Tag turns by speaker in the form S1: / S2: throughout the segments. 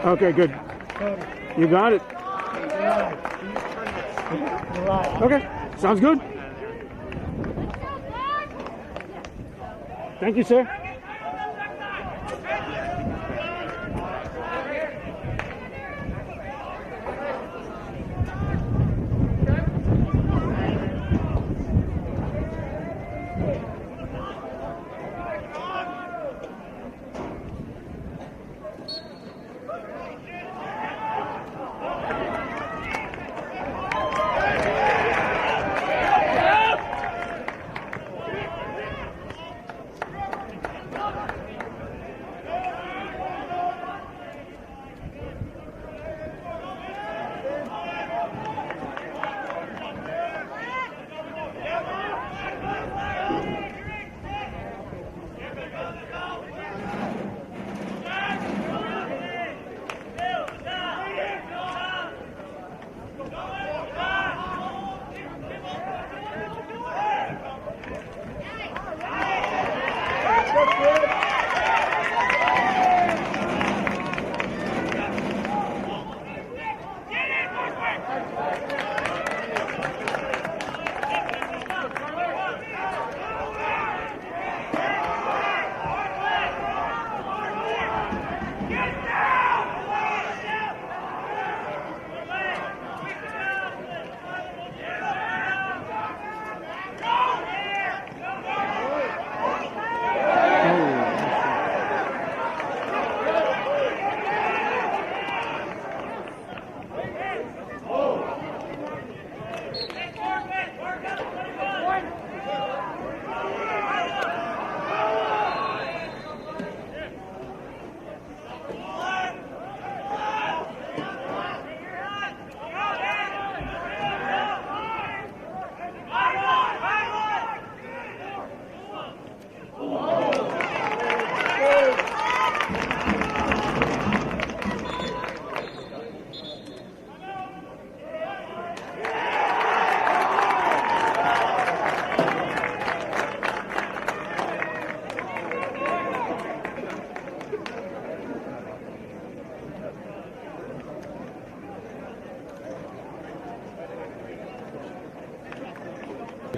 S1: Okay, good. You got it. Okay, sounds good. Thank you, sir.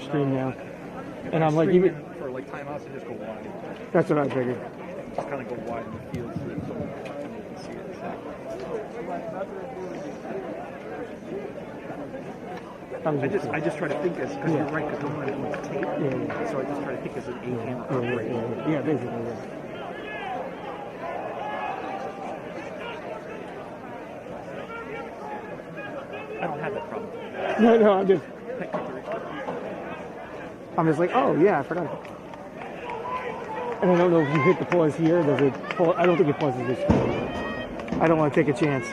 S1: Stream now, and I'm like, even
S2: for like timeouts and just go wide.
S1: That's what I figured.
S2: Just kind of go wide in the field so that someone can see it. I just try to think as, because you're right, because I'm not going to tape.
S1: Yeah.
S2: So I just try to think as an A-camera operator.
S1: Yeah, basically. Yeah.
S2: I don't have that problem.
S1: No, I'm just like, oh yeah, I forgot. And I don't know if you hit the pause here. Does it? I don't think it pauses this screen. I don't want to take a chance.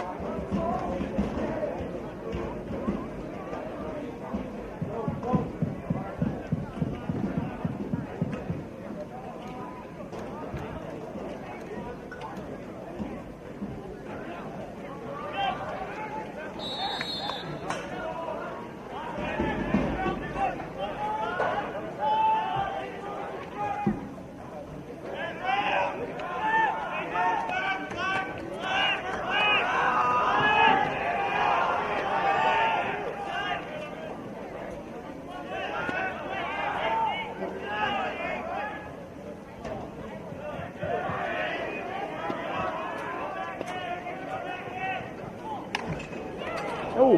S1: Oh,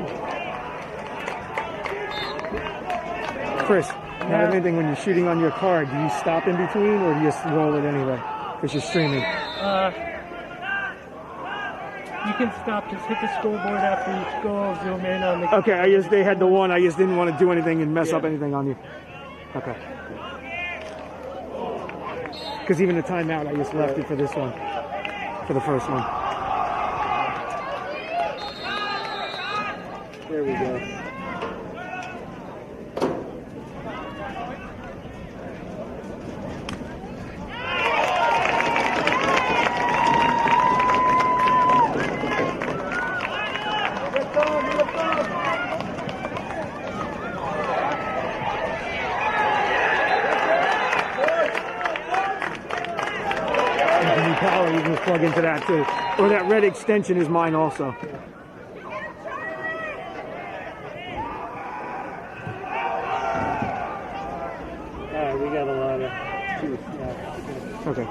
S1: Chris, not anything when you're shooting on your car, do you stop in between or do you just roll it anyway? Because you're streaming.
S3: You can stop, just hit the scoreboard after each goal, zoom in on the...
S1: Okay, they had the one, I just didn't want to do anything and mess up anything on you. Okay. Because even the timeout, I just left it for this one, for the first one. There we go. Power, you can plug plug into that too. Or that red extension is mine also.
S3: Alright, we got a lot of juice now.
S1: Okay.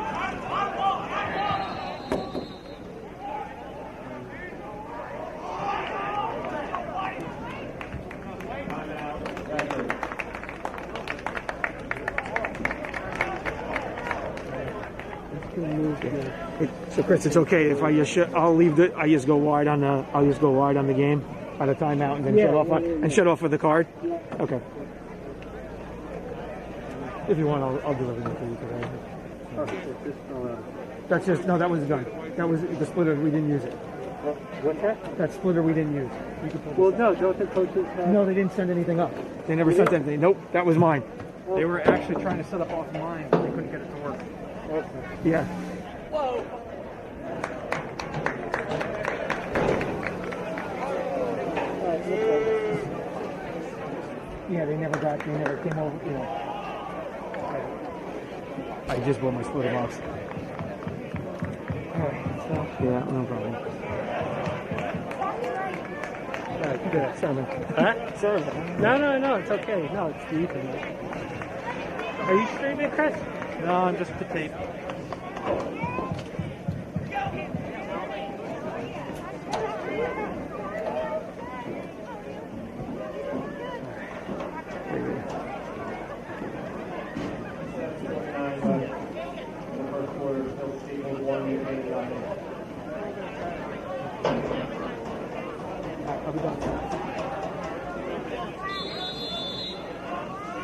S1: So Chris, it's okay if I just I'll leave the I just go wide on the game at a timeout and then shut off with the card. Okay. If you want, I'll deliver it to you today. That's just no. That was done. That was the splitter. We didn't use it.
S3: What's that?
S1: That splitter we didn't use. You can
S3: Well, no, don't the coaches have...
S1: No, they didn't send anything up. They never sent anything. Nope, that was mine.
S2: They were actually trying to set up off mine, but they couldn't get it to work.
S3: Okay.
S1: Yeah.
S3: Whoa.
S1: Yeah, they never came over, you know. I just bought my splitter box.
S3: Alright, so...
S1: Yeah, no problem.
S3: Alright, you got 7.
S1: Huh?
S3: 7. No, it's okay. No, it's the Ethernet. Are you streaming, Chris?
S2: No, I'm just the tape.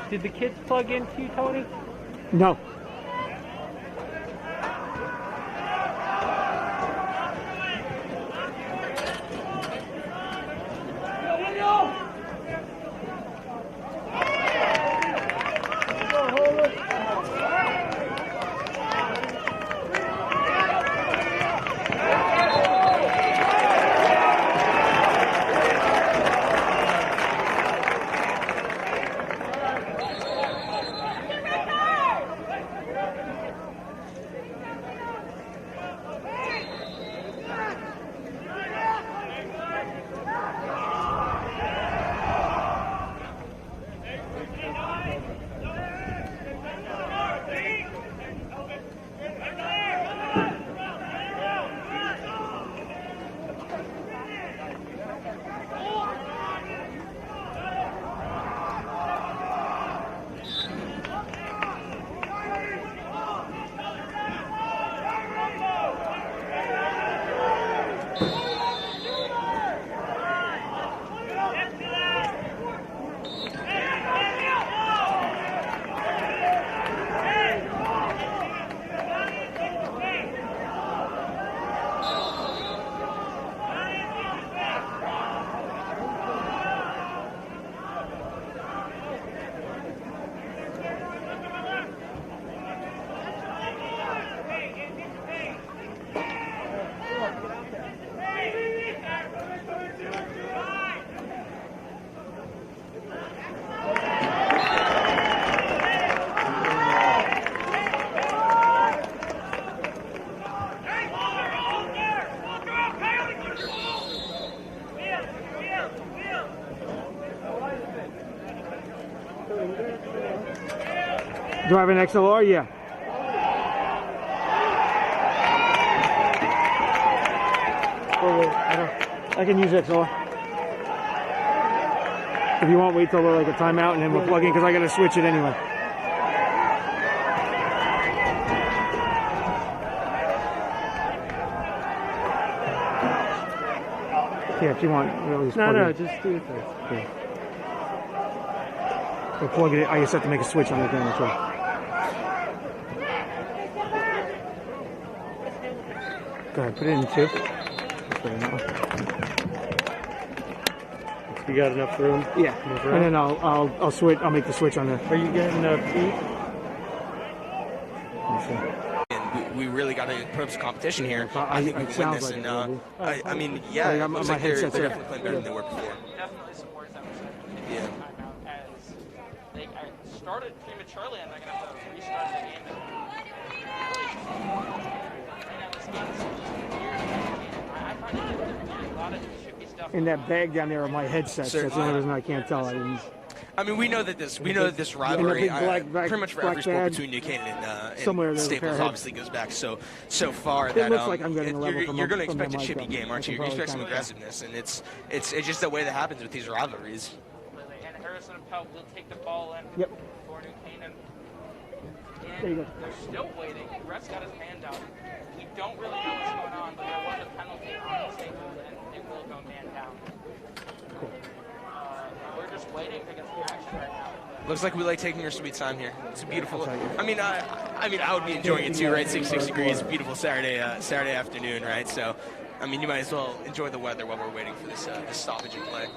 S3: Did the kids plug into you, Tony?
S1: No. Do I have an XLR? Yeah. Oh, wait, I can use XLR. If you want, wait till like a timeout and then we'll plug in because I got to switch it anyway. Yeah, if you want, really just plug it.
S3: Just do it first.
S1: Okay. We'll plug it in. I just have to make a switch on the camera too. Go ahead, put it in 2. Just put it in that one.
S3: You got enough room?
S1: Yeah, and then I'll switch. I'll make the switch on there.
S3: Are you getting enough feet?
S4: And we really got to put up some competition here.
S1: I
S4: think we
S1: it
S4: can win
S1: sounds
S4: this.
S1: like
S4: And
S1: it,
S4: I mean, yeah,
S1: Like,
S4: it looks
S1: my
S4: like they're
S1: headset's
S4: definitely playing better than they were before.
S5: Definitely supports that was
S4: Yeah.
S5: timeout as they started prematurely and they're going to have to restart the game. And really, right now this I find it a lot of chippy stuff.
S1: In that bag down there are my headsets. That's the only reason I can't tell.
S4: I mean, we know that this rivalry,
S1: big black
S4: pretty much for
S1: black
S4: every sport
S1: bag.
S4: between New Canaan
S1: Somewhere
S4: and
S1: there's a pair
S4: Staples
S1: of
S4: obviously goes back so far
S1: It
S4: that
S1: looks like I'm getting a level
S4: you're going to
S1: from
S4: expect a
S1: my
S4: chippy
S1: mic,
S4: game, aren't
S1: I
S4: you?
S1: can
S4: You're going to expect some
S1: probably
S4: aggressiveness, and it's just the way that happens with these rivalries.
S5: And Harrison Appel will take the ball in
S1: Yep.
S5: for New Canaan.
S1: There you
S5: And
S1: go.
S5: they're still waiting. Brett's got his hand out. We don't really know what's going on, but there was a penalty on the table, and it will go man down.
S1: Cool.
S5: We're just waiting to get some action right now.
S4: Looks like we like taking our sweet time here. It's a beautiful. I mean, I would be enjoying it too, right? 66 degrees, beautiful Saturday afternoon, right? So, I mean, you might as well enjoy the weather while we're waiting for this stoppage in play.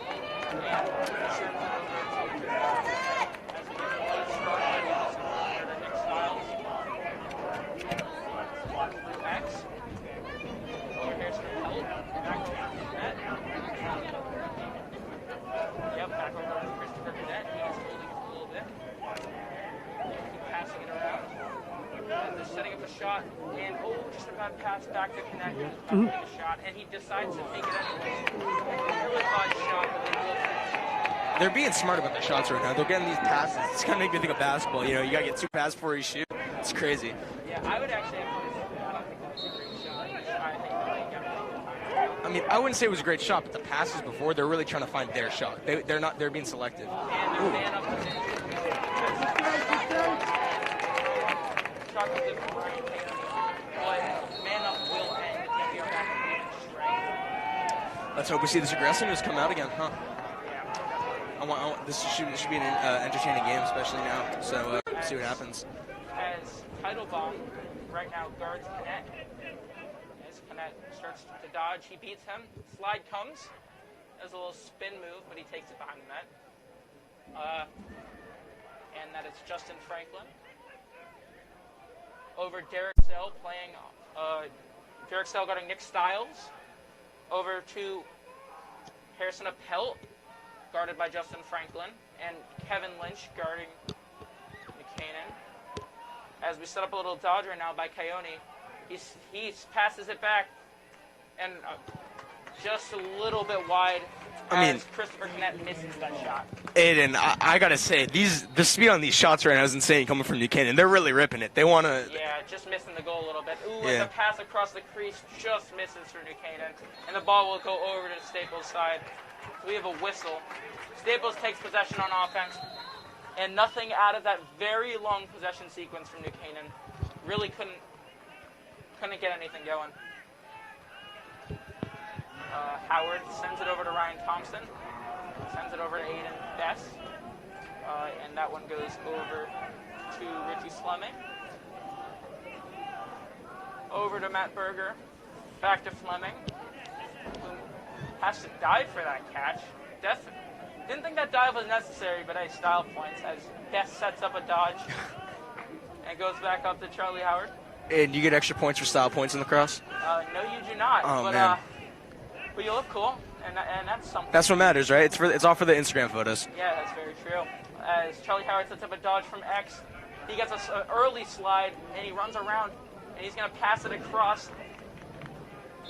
S5: Yep, back over to Christopher Cadet. He's holding it a little bit. Keep passing it around. And they're setting up a shot. And just a bad pass back to Cadet. He's about to take a shot, and he decides to take it anyways. Really odd shot, but they will finish.
S4: They're being smart about their shots right now. They're getting these passes. It's kind of making me think of basketball. You know, you got to get 2 passes before you shoot. It's crazy.
S5: Yeah, I would actually have to say, I don't think that was a great shot. I think they got it.
S4: I mean, I wouldn't say it was a great shot, but the passes before, they're really trying to find their shot. They're being selective.
S5: And their man up position. Shot comes in from Brian Canaan. But man up will end. It can't be back in strength.
S4: Let's hope we see this aggressiveness come out again, huh? This should be an entertaining game, especially now. So see what happens.
S5: As Teitelbaum right now guards Canet. As Canet starts to dodge, he beats him. Slide comes. There's a little spin move, but he takes it behind the net. And that is Justin Franklin. Over Derek Sell playing Derek Sell guarding Nick Stiles. Over to Harrison Appel, guarded by Justin Franklin, and Kevin Lynch guarding Canaan. As we set up a little dodge right now by Coyote, he passes it back, and just a little bit wide. As Christopher Canet misses that shot.
S4: Aiden, I gotta say, the speed on these shots right now is insane coming from New Canaan. They're really ripping it. They want to.
S5: Yeah, just missing the goal a little bit. Ooh, and the pass across the crease just misses for New Canaan, and the ball will go over to Staples' side. We have a whistle. Staples takes possession on offense, and nothing out of that very long possession sequence from New Canaan. Really couldn't get anything going. Howard sends it over to Ryan Thompson, sends it over to Aiden Bess, and that one goes over to Richie Fleming. Over to Matt Berger, back to Fleming, who has to dive for that catch. Didn't think that dive was necessary, but hey, style points as Bess sets up a dodge and goes back up to Charlie Howard.
S4: And you get extra points for style points in lacrosse?
S5: No, you do not.
S4: Oh,
S5: but,
S4: man.
S5: But you look cool, and that's something.
S4: That's what matters, right? It's all for the Instagram photos.
S5: Yeah, that's very true. As Charlie Howard sets up a dodge from X, he gets an early slide, and he runs around, and he's going to pass it across.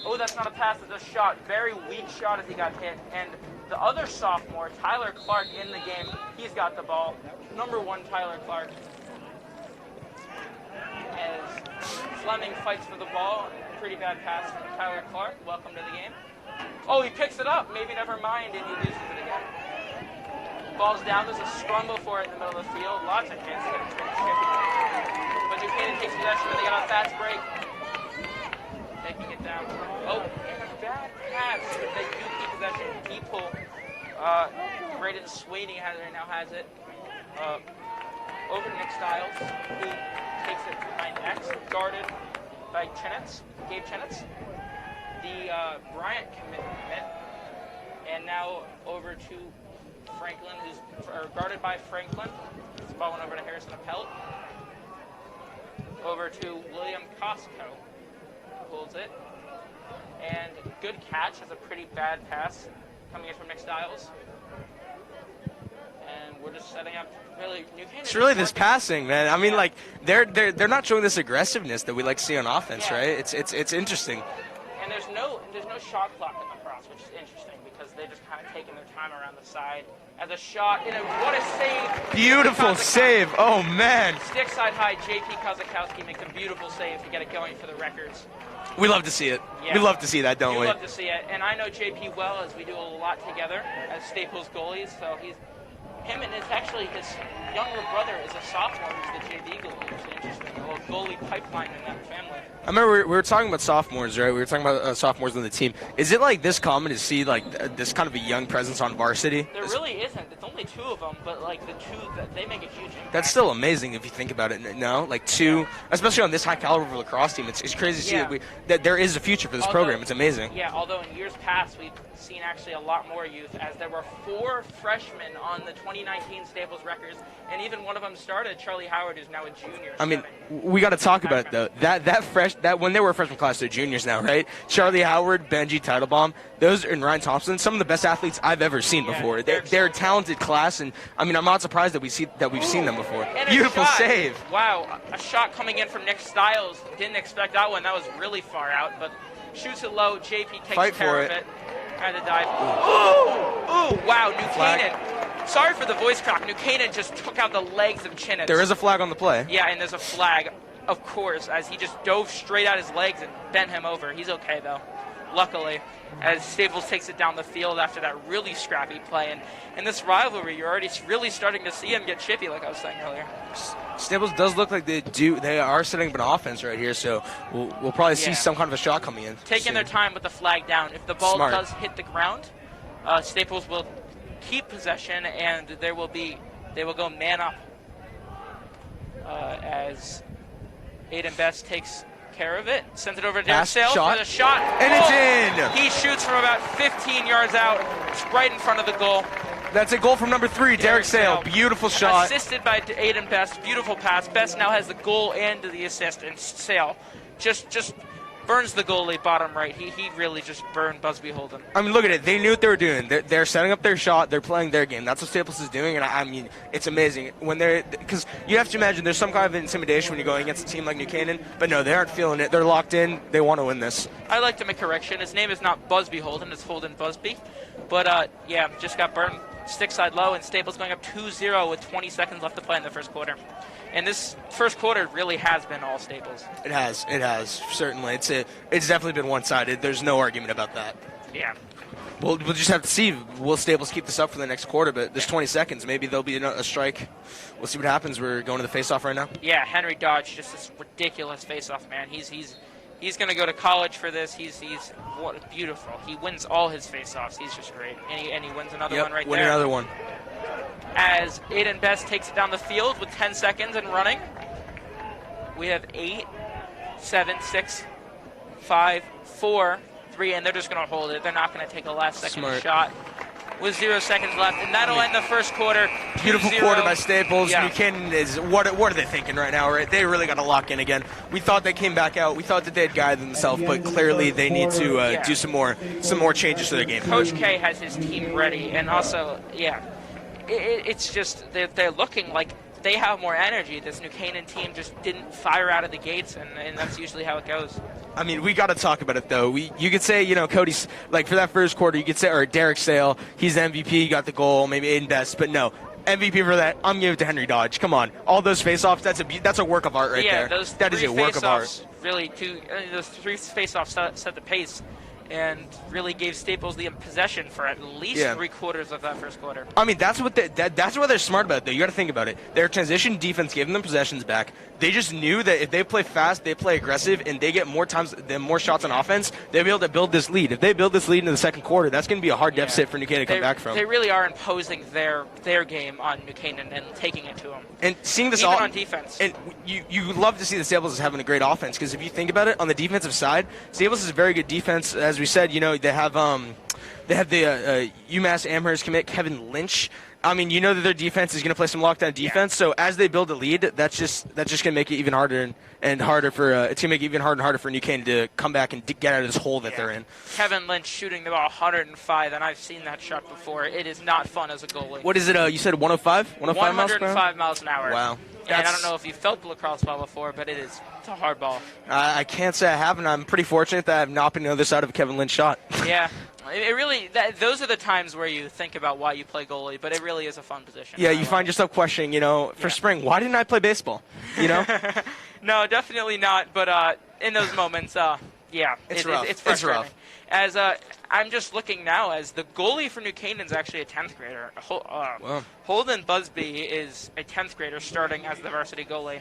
S5: Oh, that's not a pass, it's a shot. Very weak shot as he got hit. And the other sophomore, Tyler Clark, in the game, he's got the ball. Number 1, Tyler Clark. As Fleming fights for the ball, pretty bad pass from Tyler Clark. Welcome to the game. Oh, he picks it up. Maybe never mind, and he loses it again. Ball's down. There's a scramble for it in the middle of the field. Lots of hits. But New Canaan takes possession, and they got a fast break. Taking it down. Oh, and a bad pass. They do keep possession. People. Braden Sweeney now has it. Over to Nick Stiles, who takes it behind X, guarded by Gabe Chenitz. The Bryant commit, and now over to Franklin, who's guarded by Franklin. This ball went over to Harrison Appel. Over to William Costco, holds it, and good catch. Has a pretty bad pass coming in from Nick Stiles. and we're just setting up. Really, New Canaan.
S4: It's really this passing, man. I mean, like they're not showing this aggressiveness that we like to see on offense, right? It's interesting.
S5: And there's no shot clock in the cross, which is interesting because they're just kind of taking their time around the side. As a shot, what a save!
S4: Beautiful save! Oh man!
S5: Stick side high, JP Kozakowski makes a beautiful save to get it going for the records.
S4: We love to see it.
S5: Yeah.
S4: We love to see that, don't we?
S5: We love to see it, and I know JP well as we do a lot together as Staples goalies. So him and his younger brother is a sophomore who's the JV goalie, which is interesting. A little goalie pipeline in that family.
S4: I remember we were talking about sophomores, right? We were talking about sophomores on the team. Is it like this common to see like this kind of a young presence on varsity?
S5: There really isn't. It's only 2 of them, but like the 2 that they make a huge impact.
S4: That's still amazing if you think about it. No, like 2, especially on this high caliber lacrosse team. It's crazy to see that there is a future for this program. It's amazing.
S5: Yeah, although in years past we've seen actually a lot more youth, as there were 4 freshmen on the 2019 Staples records, and even one of them started, Charlie Howard, who's now a junior.
S4: I mean, we got to talk about it though. That when they were a freshman class, they're juniors now, right? Charlie Howard, Benji Teitelbaum, those and Ryan Thompson, some of the best athletes I've ever seen before. They're a talented class, and I mean, I'm not surprised that we've seen them before. Beautiful save.
S5: Wow, a shot coming in from Nick Stiles. Didn't expect that one. That was really far out, but shoots it low. JP takes care of it. Kind of dive. Ooh, wow, New Canaan. Sorry for the voice crack. New Canaan just took out the legs of Chinnis.
S4: There is a flag on the play.
S5: Yeah, and there's a flag, of course, as he just dove straight at his legs and bent him over. He's okay, though, luckily, as Staples takes it down the field after that really scrappy play. And in this rivalry, you're already really starting to see him get chippy, like I was saying earlier.
S4: Staples does look like they are setting up an offense right here, so we'll probably see some kind of a shot coming in.
S5: Taking their time with the flag down. If the ball does hit the ground, Staples will keep possession, and they will go man up as Aiden Best takes care of it. Sends it over to Derek Sale for the shot.
S4: And it's in!
S5: He shoots from about 15 yards out, right in front of the goal.
S4: That's a goal from number 3, Derek Sale. Beautiful shot.
S5: Assisted by Aiden Best. Beautiful pass. Best now has the goal and the assist, and Sale just burns the goalie bottom right. He really just burned Busby Holden.
S4: I mean, look at it. They knew what they were doing. They're setting up their shot. They're playing their game. That's what Staples is doing, and I mean, it's amazing. Because you have to imagine there's some kind of intimidation when you're going against a team like New Canaan, but no, they aren't feeling it. They're locked in. They want to win this.
S5: I'd like to make a correction. His name is not Busby Holden. It's Holden Busby. But, just got burned stick side low, and Staples going up 2-0 with 20 seconds left to play in the first quarter. And this first quarter really has been all Staples.
S4: It has, certainly. It's definitely been one-sided. There's no argument about that.
S5: Yeah.
S4: We'll just have to see. Will Staples keep this up for the next quarter? But there's 20 seconds. Maybe there'll be a strike. We'll see what happens. We're going to the face-off right now.
S5: Yeah, Henry Dodge, just this ridiculous face-off, man. He's going to go to college for this. He's beautiful. He wins all his face-offs. He's just great. And he wins another one right there.
S4: Win another one.
S5: As Aiden Best takes it down the field with 10 seconds and running. We have 8, 7, 6, 5, 4, 3, and they're just going to hold it. They're not going to take a last-second shot with 0 seconds left, and that'll end the first quarter.
S4: Beautiful
S5: 2-0.
S4: quarter by Staples.
S5: Yeah.
S4: New Canaan is what are they thinking right now? Right, they really got to lock in again. We thought they came back out. We thought that they had guided themselves, but clearly they need to do some more changes to their game.
S5: Coach K has his team ready, and also, it's just they're looking like they have more energy. This New Canaan team just didn't fire out of the gates, and that's usually how it goes.
S4: I mean, we got to talk about it, though. You could say, Cody's, like, for that first quarter, you could say, or Derek Sale, he's the MVP, he got the goal, maybe Aiden Best, but no. MVP for that, I'm giving it to Henry Dodge. Come on. All those face-offs, that's a work of art right there. That is a work of art.
S5: Really, those 3 face-offs set the pace and really gave Staples the possession for at least 3 quarters of that first quarter.
S4: I mean, that's what they're smart about, though. You got to think about it. Their transition defense gave them possessions back. They just knew that if they play fast, they play aggressive, and they get more shots on offense, they'll be able to build this lead. If they build this lead into the second quarter, that's going to be a hard deficit for New Canaan to come back from.
S5: They really are imposing their game on New Canaan and taking it to them.
S4: And seeing this
S5: even on defense.
S4: And you love to see the Staples is having a great offense, because if you think about it, on the defensive side, Staples is a very good defense, has as we said, they have the UMass Amherst commit Kevin Lynch. I mean, that their defense is going to play some lockdown defense. So as they build a lead, that's just going to make it even harder and harder for it's going to make it even harder and harder for New Canaan to come back and get out of this hole that they're in.
S5: Kevin Lynch shooting the ball 105, and I've seen that shot before. It is not fun as a goalie.
S4: What is it? You said 105?
S5: 105 miles an hour.
S4: Wow.
S5: And I don't know if you felt the lacrosse ball before, but it's a hard ball.
S4: I can't say I haven't. I'm pretty fortunate that I've not been on the other side of a Kevin Lynch shot.
S5: Yeah. It really, those are the times where you think about why you play goalie, but it really is a fun position.
S4: Yeah, you find yourself questioning, for spring, why didn't I play baseball?
S5: No, definitely not. But in those moments,
S4: it's rough.
S5: It's frustrating.
S4: It's rough.
S5: As I'm just looking now, as the goalie for New Canaan is actually a 10th grader. Holden Busby is a 10th grader starting as the varsity goalie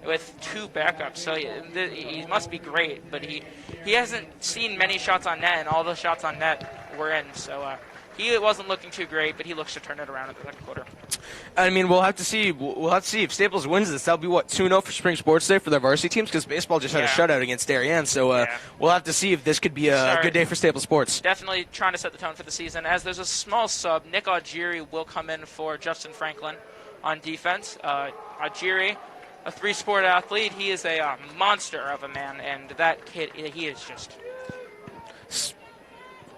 S5: with 2 backups. So he must be great, but he hasn't seen many shots on net, and all the shots on net were in. So he wasn't looking too great, but he looks to turn it around in the second quarter.
S4: I mean, we'll have to see. We'll have to see if Staples wins this. That'll be 2-0 for Spring Sports Day for their varsity teams, because baseball just had a shutout against Darien. So we'll have to see if this could be a good day for Staples Sports.
S5: Definitely trying to set the tone for the season. As there's a small sub, Nick Augiri will come in for Justin Franklin on defense. Augiri, a 3-sport athlete, he is a monster of a man, and that kid, he is just.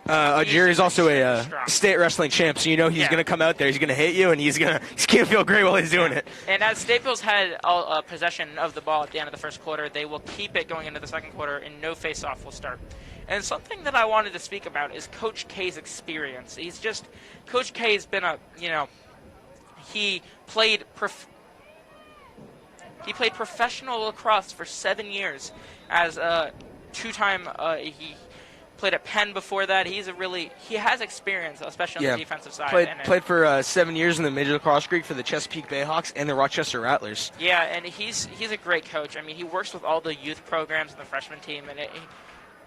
S4: Augiri is also a state wrestling champ, so he's going to come out there, he's going to hit you, and he's going to feel great while he's doing it.
S5: And as Staples had possession of the ball at the end of the first quarter, they will keep it going into the second quarter, and no face-off will start. And something that I wanted to speak about is Coach K's experience. Coach K's been he played professional lacrosse for 7 years as a 2-time. He played at Penn before that. He has experience, especially on the defensive side.
S4: Played for 7 years in the Major Lacrosse League for the Chesapeake Bayhawks and the Rochester Rattlers.
S5: Yeah, and he's a great coach. I mean, he works with all the youth programs and the freshman team, and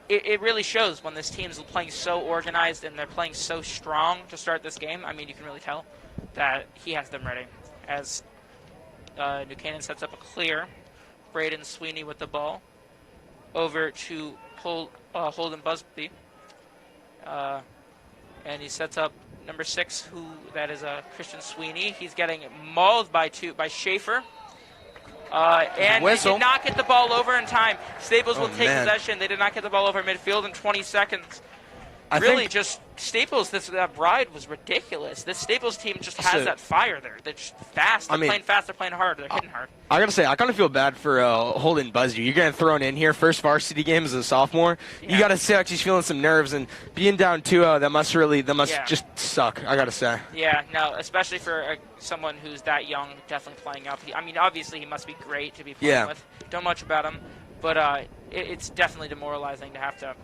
S5: it really shows when this team's playing so organized and they're playing so strong to start this game. I mean, you can really tell that he has them ready. As New Canaan sets up a clear, Braden Sweeney with the ball over to Holden Busby, and he sets up number 6, that is Christian Sweeney. He's getting mauled by Schaefer, and they did not get the ball over in time. Staples will take possession. They did not get the ball over midfield in 20 seconds. Staples, that ride was ridiculous. This Staples team just has that fire there. They're just fast. They're playing fast. They're playing hard. They're hitting hard.
S4: I got to say, I kind of feel bad for Holden Busby. You're getting thrown in here, first varsity game as a sophomore. Yeah. You got to say he's feeling some nerves, and being down 2-0, that must just suck, I got to say.
S5: Yeah, no, especially for someone who's that young, definitely playing up. Obviously he must be great to be playing with. Don't know much about him, but it's definitely demoralizing to have to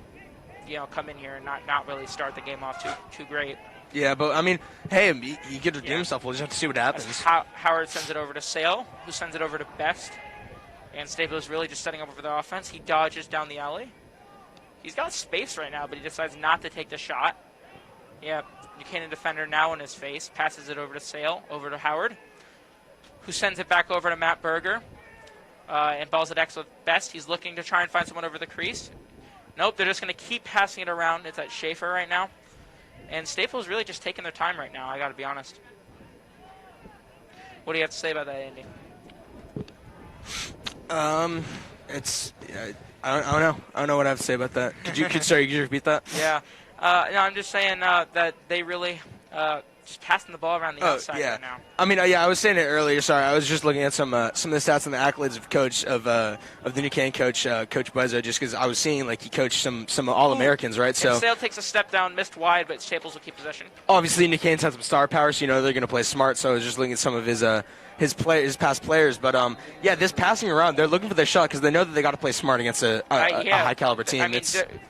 S5: come in here and not really start the game off too great.
S4: Yeah, but I mean, hey, he could redeem himself. We'll just have to see what happens.
S5: Howard sends it over to Sale, who sends it over to Best, and Staples really just setting up for the offense. He dodges down the alley. He's got space right now, but he decides not to take the shot. Yeah, Buchanan defender now in his face, passes it over to Sale, over to Howard, who sends it back over to Matt Berger, and balls it X with Best. He's looking to try and find someone over the crease. Nope, they're just going to keep passing it around. It's at Schaefer right now. And Staples really just taking their time right now, I got to be honest. What do you have to say about that, Andy?
S4: I don't know. I don't know what I have to say about that. Could you repeat that?
S5: Yeah. No, I'm just saying that they really just passing the ball around the outside right now.
S4: I mean, I was saying it earlier. Sorry, I was just looking at some of the stats and the accolades of the New Canaan coach, Coach Buzzo, just because I was seeing he coached some All-Americans, right? So
S5: Sale takes a step down, missed wide, but Staples will keep possession.
S4: Obviously, New Canaan's had some star power, so they're going to play smart. So I was just looking at some of his past players, but this passing around, they're looking for their shot because they know that they got to play smart against a high caliber team.
S5: I mean,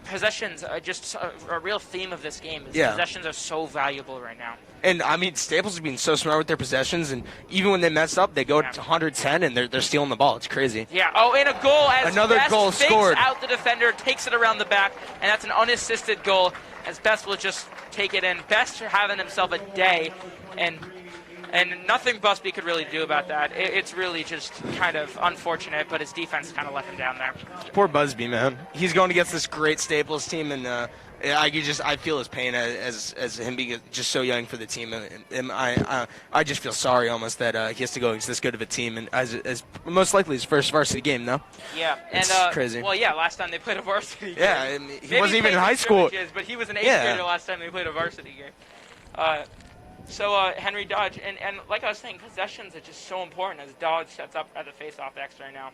S5: possessions are just a real theme of this game. Possessions are so valuable right now.
S4: And I mean, Staples has been so smart with their possessions, and even when they mess up, they go to 110 and they're stealing the ball. It's crazy.
S5: Yeah. Oh, and a goal as
S4: another
S5: Best
S4: goal
S5: fakes
S4: scored
S5: out the defender, takes it around the back, and that's an unassisted goal. As Best will just take it in. Best having himself a day, and nothing Busby could really do about that. It's really just kind of unfortunate, but his defense kind of let him down there.
S4: Poor Busby, man. He's going against this great Staples team, and I feel his pain as him being just so young for the team, and I just feel sorry almost that he has to go against this good of a team, and as most likely his first varsity game. No.
S5: Yeah,
S4: it's crazy.
S5: Well, yeah, last time they played a varsity game.
S4: Yeah, I mean, he wasn't even in high school.
S5: But he was an 8th grader last time they played a varsity game. So Henry Dodge, and like I was saying, possessions are just so important as Dodge sets up at the face-off X right now.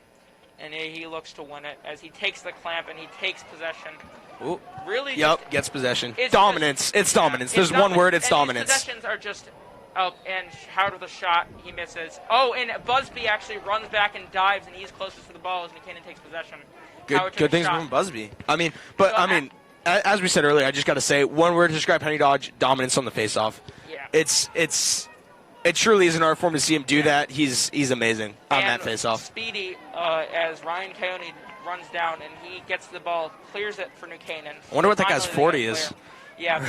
S5: And he looks to win it as he takes the clamp and he takes possession.
S4: Ooh.
S5: Really?
S4: Yep, gets possession. Dominance. It's dominance. There's one word, it's dominance.
S5: Possessions are just up, and Howard with a shot, he misses. Oh, and Busby actually runs back and dives, and he's closest to the ball as McKinnon takes possession.
S4: Good things from Busby. As we said earlier, I just got to say, one word to describe Henry Dodge, dominance on the face-off.
S5: Yeah.
S4: It truly is an art form to see him do that. He's amazing on that face-off.
S5: Speedy, as Ryan Coyote runs down and he gets the ball, clears it for New Canaan.
S4: I wonder what that guy's 40 is.
S5: Yeah.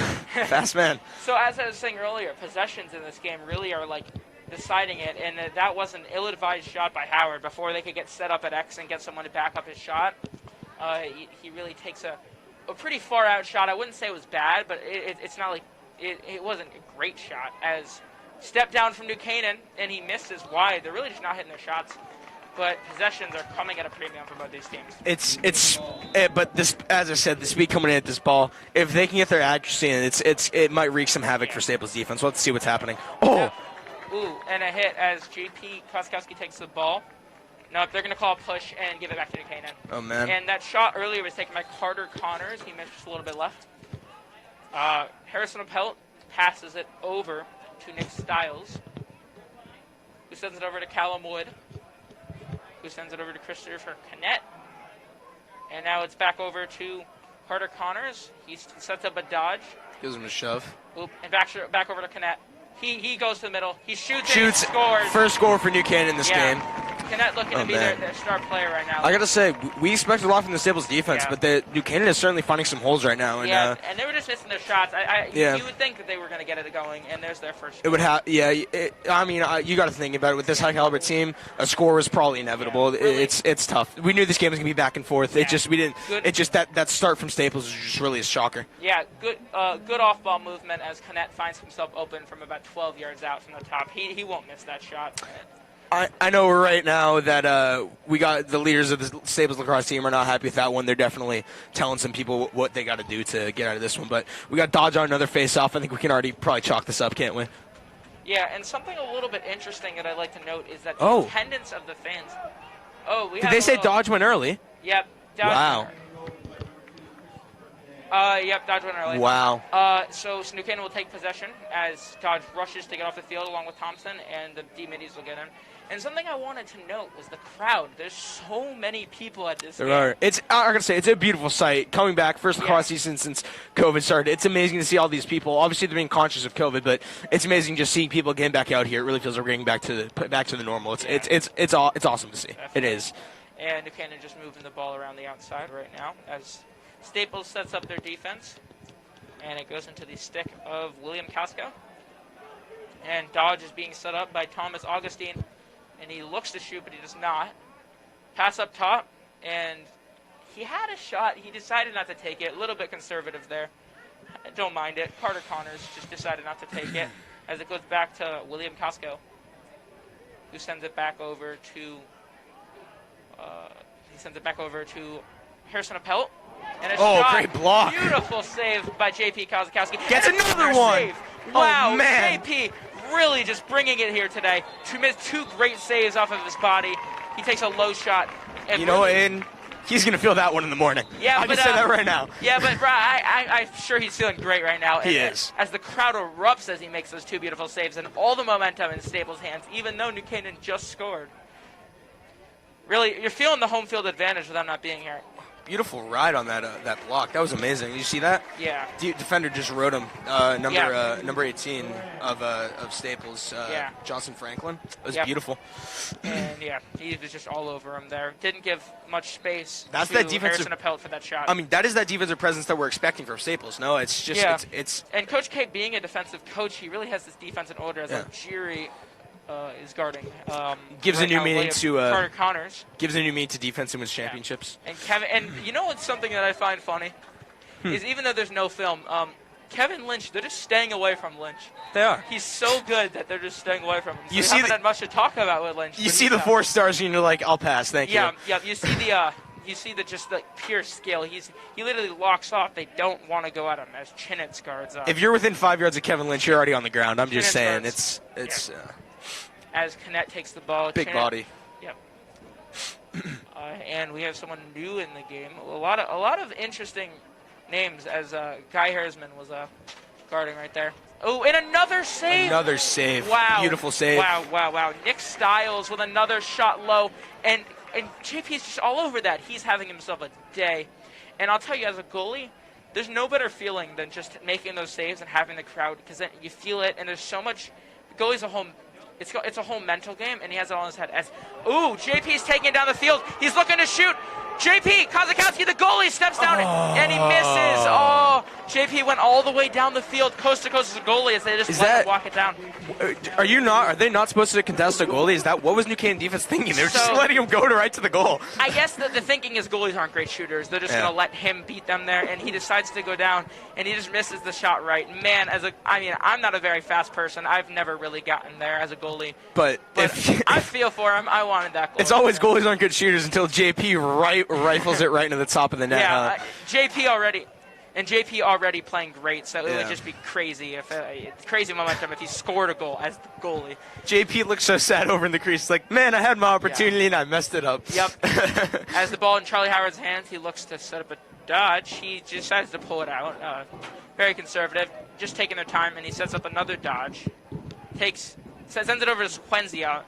S4: Fast man.
S5: So as I was saying earlier, possessions in this game really are like deciding it, and that was an ill-advised shot by Howard before they could get set up at X and get someone to back up his shot. He really takes a pretty far-out shot. I wouldn't say it was bad, but it's not like it wasn't a great shot as step down from New Canaan, and he misses wide. They're really just not hitting their shots. But possessions are coming at a premium for both these teams.
S4: But this, as I said, the speed coming in at this ball, if they can get their accuracy in, it might wreak some havoc for Staples defense. Let's see what's happening. Oh!
S5: Ooh, and a hit as JP Koskowski takes the ball. Nope, they're going to call a push and give it back to New Canaan.
S4: Oh, man.
S5: And that shot earlier was taken by Carter Connors. He missed just a little bit left. Harrison Appelt passes it over to Nick Stiles, who sends it over to Callum Wood, who sends it over to Christopher Canet. And now it's back over to Carter Connors. He sets up a dodge.
S4: Gives him a shove.
S5: Oop, and back over to Canet. He goes to the middle. He shoots and scores.
S4: First score for New Canaan in this game.
S5: Canet looking to be their star player right now.
S4: I got to say, we expected a lot from the Staples defense, but New Canaan is certainly finding some holes right now. And,
S5: and they were just missing their shots. You would think that they were going to get it going, and there's their first score.
S4: It would have, you got to think about it. With this high-caliber team, a score was probably inevitable. Yeah, really. It's tough. We knew this game was going to be back and forth. Yeah. That start from Staples was just really a shocker.
S5: Yeah, good off-ball movement as Canet finds himself open from about 12 yards out from the top. He won't miss that shot.
S4: I know right now that we got the leaders of the Staples lacrosse team are not happy with that one. They're definitely telling some people what they got to do to get out of this one. But we got Dodge on another face-off. I think we can already probably chalk this up, can't we?
S5: Yeah, and something a little bit interesting that I'd like to note is that the attendance of the fans.
S4: Did they say Dodge went early?
S5: Yep. Dodge Dodge went early.
S4: Wow.
S5: So New Canaan will take possession as Dodge rushes to get off the field along with Thompson, and the D-middies will get in. And something I wanted to note was the crowd. There's so many people at this game.
S4: There are. I'm going to say, it's a beautiful sight. Coming back, first lacrosse season since COVID started. It's amazing to see all these people. Obviously, they're being conscious of COVID, but it's amazing just seeing people getting back out here. It really feels like we're getting back to the normal. It's awesome to see.
S5: Definitely.
S4: It is.
S5: And New Canaan just moving the ball around the outside right now as Staples sets up their defense. And it goes into the stick of William Casco. And Dodge is being set up by Thomas Augustine. And he looks to shoot, but he does not. Pass up top, and he had a shot. He decided not to take it. A little bit conservative there. Don't mind it. Carter Connors just decided not to take it as it goes back to William Casco, who sends it back over to Harrison Appelt. And a shot.
S4: Great block.
S5: Beautiful save by JP Kozakowski.
S4: Gets another one.
S5: Save. Wow,
S4: man.
S5: JP really just bringing it here today. Two great saves off of his body. He takes a low shot. And
S4: and he's going to feel that one in the morning.
S5: Yeah,
S4: I can say that right now.
S5: Yeah, but I'm sure he's feeling great right now.
S4: He is.
S5: As the crowd erupts as he makes those two beautiful saves, and all the momentum in Staples' hands, even though New Canaan just scored. Really, you're feeling the home field advantage without not being here.
S4: Beautiful ride on that block. That was amazing. Did you see that?
S5: Yeah.
S4: Defender just rode him. Number 18 of Staples. Johnson Franklin. It was beautiful.
S5: And he was just all over him there. Didn't give much space
S4: to
S5: Harrison Appelt for that shot.
S4: I mean, that is that defensive presence that we're expecting from Staples. No, it's just it's.
S5: And Coach K, being a defensive coach, he really has this defense in order as Algieri is guarding.
S4: Gives a new meaning to
S5: Carter Connors.
S4: Gives a new meaning to defense and wins championships.
S5: And Kevin, and you know what's something that I find funny is even though there's no film, Kevin Lynch, they're just staying away from Lynch.
S4: They are.
S5: He's so good that they're just staying away from him. So
S4: You
S5: they
S4: see
S5: haven't
S4: the-
S5: had much to talk about with Lynch.
S4: You
S5: but
S4: see
S5: he's
S4: the
S5: out.
S4: 4 stars and you're like, I'll pass, thank
S5: Yeah,
S4: you.
S5: yeah. You see the just the pure skill. He literally locks off. They don't want to go at him as Chinnett's guards up.
S4: If you're within 5 yards of Kevin Lynch, you're already on the ground. I'm just saying,
S5: Chinnett's
S4: it's
S5: as Cannett takes the ball,
S4: big
S5: Chinnett-
S4: body.
S5: Yep. And we have someone new in the game. A lot of interesting names as Guy Harrisman was guarding right there. Oh, and another save.
S4: Another save.
S5: Wow.
S4: Beautiful save.
S5: Wow. Nick Stiles with another shot low. And JP's just all over that. He's having himself a day. And I'll tell you, as a goalie, there's no better feeling than just making those saves and having the crowd, because then you feel it, and there's so much. Goalie's a whole. It's a whole mental game, and he has it on his head. JP's taking it down the field. He's looking to shoot. JP Kozakowski, the goalie, steps down and he misses. Oh, JP went all the way down the field, coast to coast as a goalie, as they just let him walk it down.
S4: Are they not supposed to contest a goalie? Is that what was New Canaan defense thinking? They were just
S5: So-
S4: letting him go right to the goal.
S5: I guess the thinking is goalies aren't great shooters. They're just
S4: Yeah.
S5: going to let him beat them there, and he decides to go down, and he just misses the shot right. Man, I'm not a very fast person. I've never really gotten there as a goalie.
S4: But if
S5: I feel for him. I wanted that goal.
S4: it's always goalies aren't good shooters until JP rifles it right into the top of the net.
S5: Yeah, JP already playing great, so it
S4: Yeah.
S5: would just be crazy it's crazy momentum if he scored a goal as the goalie.
S4: JP looks so sad over in the crease, like, man, I had my opportunity and I messed it up.
S5: Yep. As the ball in Charlie Howard's hands, he looks to set up a dodge. He decides to pull it out. Very conservative, just taking their time, and he sets up another dodge. Sends it over to Sequenzia,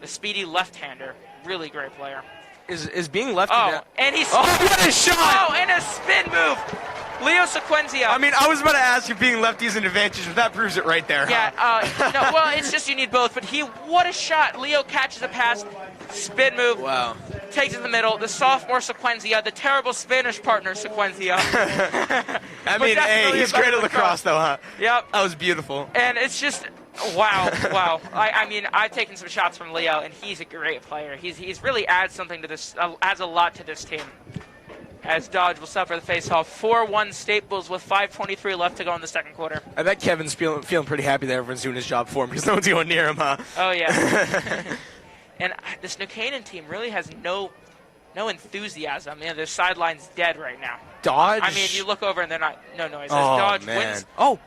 S5: the speedy left-hander. Really great player.
S4: Is being lefty
S5: Oh,
S4: down.
S5: and he's
S4: what a shot!
S5: Oh, and a spin move. Leo Sequenzia.
S4: I mean, I was about to ask if being lefty is an advantage, but that proves it right there.
S5: Yeah, no, well, it's just you need both. But what a shot. Leo catches a pass, spin move,
S4: Wow.
S5: takes it in the middle. The sophomore Sequenzia, the terrible Spanish partner Sequenzia.
S4: I mean, hey, he's great at lacrosse, though, huh?
S5: Yep.
S4: That was beautiful.
S5: And it's just, wow. I mean, I've taken some shots from Leo, and he's a great player. He's really adds something to this, adds a lot to this team. As Dodge will suffer the face-off. 4-1 Staples with 5:23 left to go in the second quarter.
S4: I bet Kevin's feeling pretty happy that everyone's doing his job for him because no one's going near him, huh?
S5: Oh, yeah. And this New Canaan team really has no enthusiasm. Man, their sideline's dead right now.
S4: Dodge?
S5: I mean, you look over and they're not, no noise.
S4: Oh,
S5: Dodge
S4: man.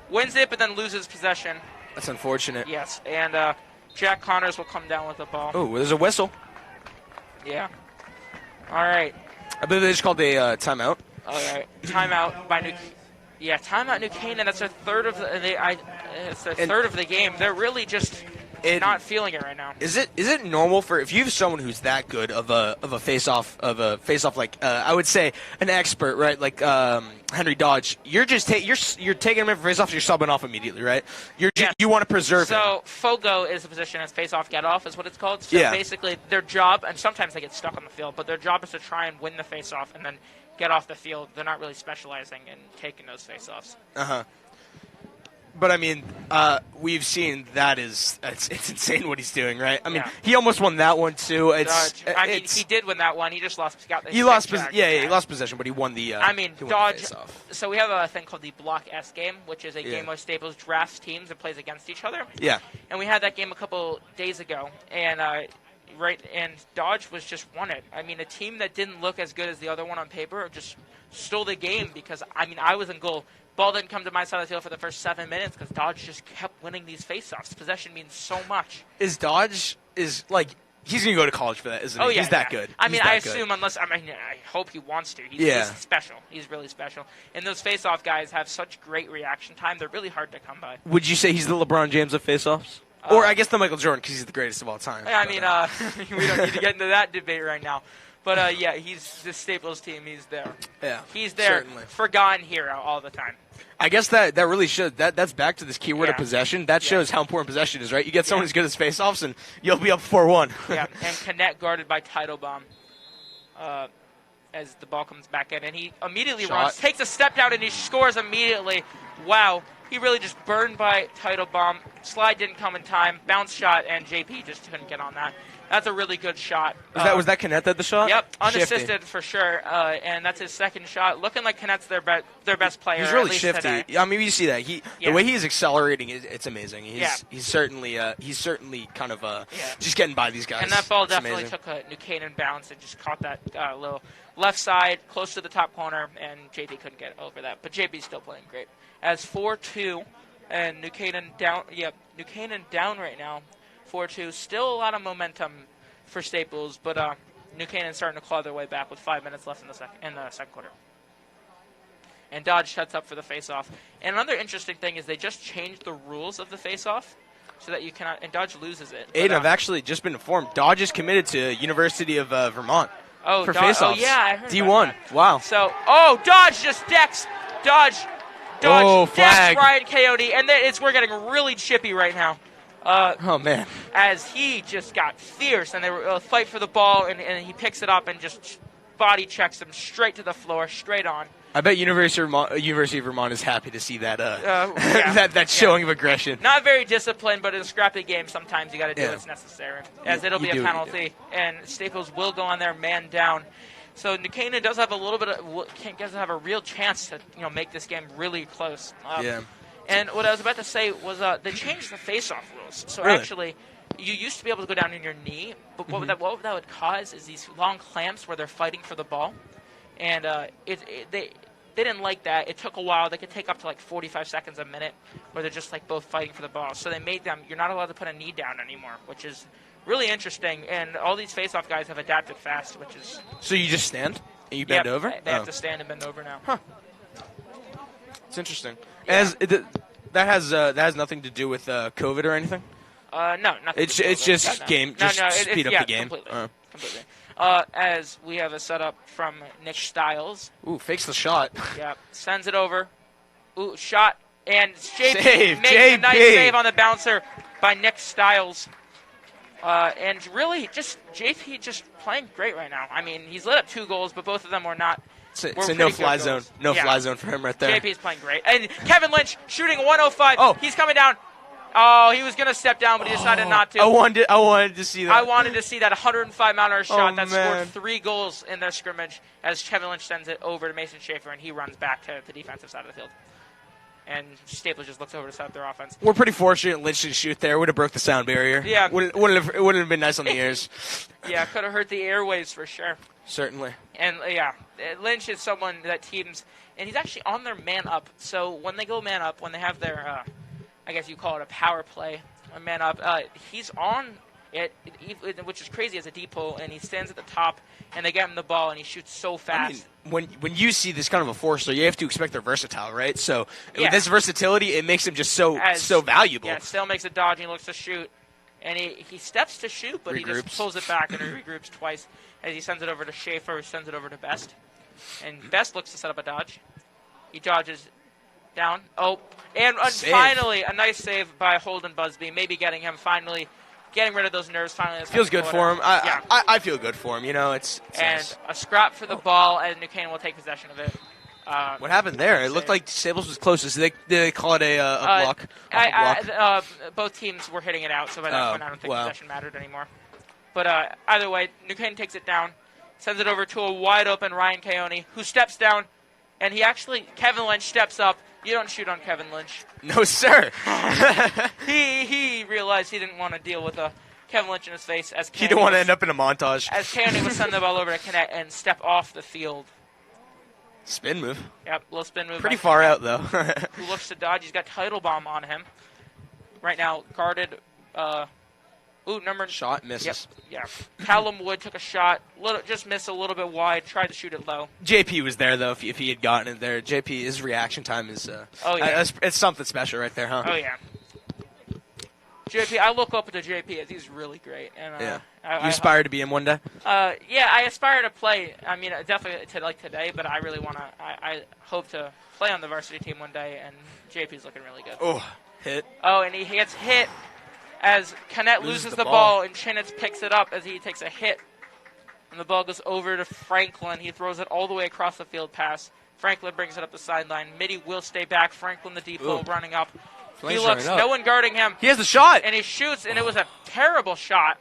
S5: wins it, but then loses possession.
S4: That's unfortunate.
S5: Yes, and Jack Connors will come down with the ball.
S4: Oh, there's a whistle.
S5: Yeah. All right.
S4: I believe they just called a timeout.
S5: All right. Timeout by timeout New Canaan. That's their third of the game. They're really just not feeling it right now.
S4: Is it normal for if you have someone who's that good of a face off like I would say an expert, right? Like Henry Dodge, you're just you're taking him in for face off, you're subbing off immediately, right? You want to preserve him.
S5: So Fogo is a position as face off get off is what it's called. So
S4: Yeah.
S5: basically their job, and sometimes they get stuck on the field, but their job is to try and win the face off and then get off the field. They're not really specializing in taking those face offs.
S4: But I mean, we've seen it's insane what he's doing, right? I mean,
S5: Yeah.
S4: he almost won that one too.
S5: He did win that one. He just lost.
S4: He lost possession, but he won the.
S5: Dodge.
S4: The face-off.
S5: So we have a thing called the Block S game, which is a game where Staples drafts teams and plays against each other.
S4: Yeah.
S5: And we had that game a couple days ago, and and Dodge was just won it. I mean, a team that didn't look as good as the other one on paper just stole the game because I was in goal. Ball didn't come to my side of the field for the first 7 minutes because Dodge just kept winning these faceoffs. Possession means so much.
S4: He's gonna go to college for that, isn't he?
S5: Oh yeah,
S4: he's that good.
S5: I mean,
S4: He's that
S5: I
S4: good.
S5: assume I hope he wants to.
S4: Yeah.
S5: He's special. He's really special. And those face-off guys have such great reaction time. They're really hard to come by.
S4: Would you say he's the LeBron James of faceoffs? Or I guess the Michael Jordan because he's the greatest of all time.
S5: I mean, we don't need to get into that debate right now. But yeah, he's the Staples team. He's there.
S4: Yeah,
S5: He's there.
S4: certainly.
S5: Forgotten hero all the time.
S4: I guess that really should that's back to this keyword of
S5: Yeah.
S4: possession. That shows how important possession is, right? You get someone who's good at faceoffs, and you'll be up 4-1.
S5: Yeah, and Connect guarded by Teitelbaum as the ball comes back in, and he immediately runs, takes a step down, and he scores immediately. Wow, he really just burned by Teitelbaum. Slide didn't come in time, bounce shot, and JP just couldn't get on that. That's a really good shot.
S4: Was that Kenneth at the shot?
S5: Yep, unassisted
S4: Shifty.
S5: for sure, and that's his second shot. Looking like Kenneth's their best player.
S4: He's really
S5: at least
S4: shifty.
S5: Today.
S4: I mean, you see that the way he is accelerating, it's amazing. He's certainly kind of just getting by these guys.
S5: And that ball
S4: It's
S5: definitely
S4: amazing.
S5: took a New Canaan bounce and just caught that little left side close to the top corner, and JP couldn't get over that. But JP's still playing great. As 4-2, and New Canaan down. Yep, New Canaan down right now, 4-2. Still a lot of momentum for Staples, but New Canaan starting to claw their way back with 5 minutes left in the second quarter. And Dodge sets up for the face-off. And another interesting thing is they just changed the rules of the face-off so that you cannot, and Dodge loses it.
S4: Aiden, I've actually just been informed. Dodge is committed to University of Vermont for
S5: Dodge,
S4: face-offs.
S5: Oh, yeah, I heard
S4: D1.
S5: about that.
S4: Wow.
S5: So, Dodge just decks. Dodge decks
S4: flag.
S5: Ryan Coyote, and we're getting really chippy right now.
S4: Oh, man.
S5: As he just got fierce, and they were fight for the ball, and he picks it up and just body checks him straight to the floor, straight on.
S4: I bet University of Vermont is happy to see that
S5: Yeah.
S4: that showing of aggression.
S5: Not very disciplined, but in a scrappy game, sometimes you got to do what's necessary, as it'll be
S4: you
S5: a
S4: do what you
S5: penalty, and Staples will go on there man down. So New Canaan does have a little bit does have a real chance to make this game really close. And what I was about to say was they changed the face-off rules. So
S4: Really?
S5: actually, you used to be able to go down in your knee, but what that would cause is these long clamps where they're fighting for the ball. And they didn't like that. It took a while. They could take up to like 45 seconds a minute where they're just like both fighting for the ball. So they made them, you're not allowed to put a knee down anymore, which is really interesting. And all these face-off guys have adapted fast, which is...
S4: So you just stand and you bend over?
S5: They have to stand and bend over now.
S4: Huh. It's interesting. Yeah. That has nothing to do with COVID or anything?
S5: No, nothing.
S4: It's just game. Just speed up the game.
S5: Completely. As we have a setup from Nick Stiles.
S4: Ooh, fakes the shot.
S5: Yeah, sends it over. Ooh, shot. And JP
S4: Save,
S5: makes a nice save on the bouncer by Nick Stiles. And really, JP just playing great right now. I mean, he's lit up 2 goals, but both of them were not.
S4: It's a no-fly zone. No-fly zone for him right there.
S5: JP's playing great. And Kevin Lynch shooting 105.
S4: Oh.
S5: He's coming down. Oh, he was going to step down, but he decided not to.
S4: I wanted to see that.
S5: I wanted to see that 105-mile-an-hour shot that
S4: man.
S5: scored 3 goals in their scrimmage as Kevin Lynch sends it over to Mason Schaefer, and he runs back to the defensive side of the field. And Staples just looks over to set up their offense.
S4: We're pretty fortunate Lynch didn't shoot there. Would have broke the sound barrier.
S5: Yeah.
S4: It wouldn't have been nice on the ears.
S5: Yeah, could have hurt the airwaves for sure.
S4: Certainly.
S5: And, Lynch is someone that teams, and he's actually on their man up. So when they go man up, when they have their, I guess you call it a power play, a man up, he's on it, which is crazy as a depot, and he stands at the top, and they get him the ball, and he shoots so fast.
S4: I mean, when you see this kind of a forcer, you have to expect they're versatile, right? So with this versatility, it makes him just so valuable.
S5: Yeah, still makes a dodge, and he looks to shoot. And he steps to shoot, but he just pulls it back and regroups twice as he sends it over to Schaefer, who sends it over to Best. And Best looks to set up a dodge. He dodges down. Oh, and finally a nice save by Holden Busby, maybe getting him finally, getting rid of those nerves finally.
S4: Feels good for him. I feel good for him. It's
S5: and
S4: nice.
S5: A scrap for the ball, and New Canaan will take possession of it.
S4: What happened there? It looked like Staples was closest. Did they call it a block?
S5: Both teams were hitting it out, so by that point I don't think possession mattered anymore. But either way, New Canaan takes it down, sends it over to a wide-open Ryan Coyote, who steps down, and Kevin Lynch steps up. You don't shoot on Kevin Lynch.
S4: No, sir.
S5: He realized he didn't want to deal with Kevin Lynch in his face.
S4: He didn't want to end up in a montage.
S5: As Coyote would send the ball over to Connect and step off the field.
S4: Spin move.
S5: Yep, little spin move.
S4: Pretty far out, though.
S5: Who looks to dodge. He's got Title Bomb on him. Right now, guarded.
S4: Shot misses.
S5: Yep, yeah. Callum Wood took a shot. Just missed a little bit wide. Tried to shoot it low.
S4: JP was there, though, if he had gotten it there. JP, his reaction time is it's something special right there, huh?
S5: Oh, yeah. JP, I look up to JP as he's really great. And,
S4: you aspire to be him one day?
S5: I aspire to play. I mean, definitely today, but I really want to. I hope to play on the varsity team one day, and JP's looking really good.
S4: Oh, hit.
S5: Oh, and he gets hit as Canet loses the ball, and Chinitz picks it up as he takes a hit. And the ball goes over to Franklin. He throws it all the way across the field pass. Franklin brings it up the sideline. Mitty will stay back. Franklin, the depot, running up. He looks, no one guarding him.
S4: He has the shot.
S5: And he shoots, and it was a terrible shot.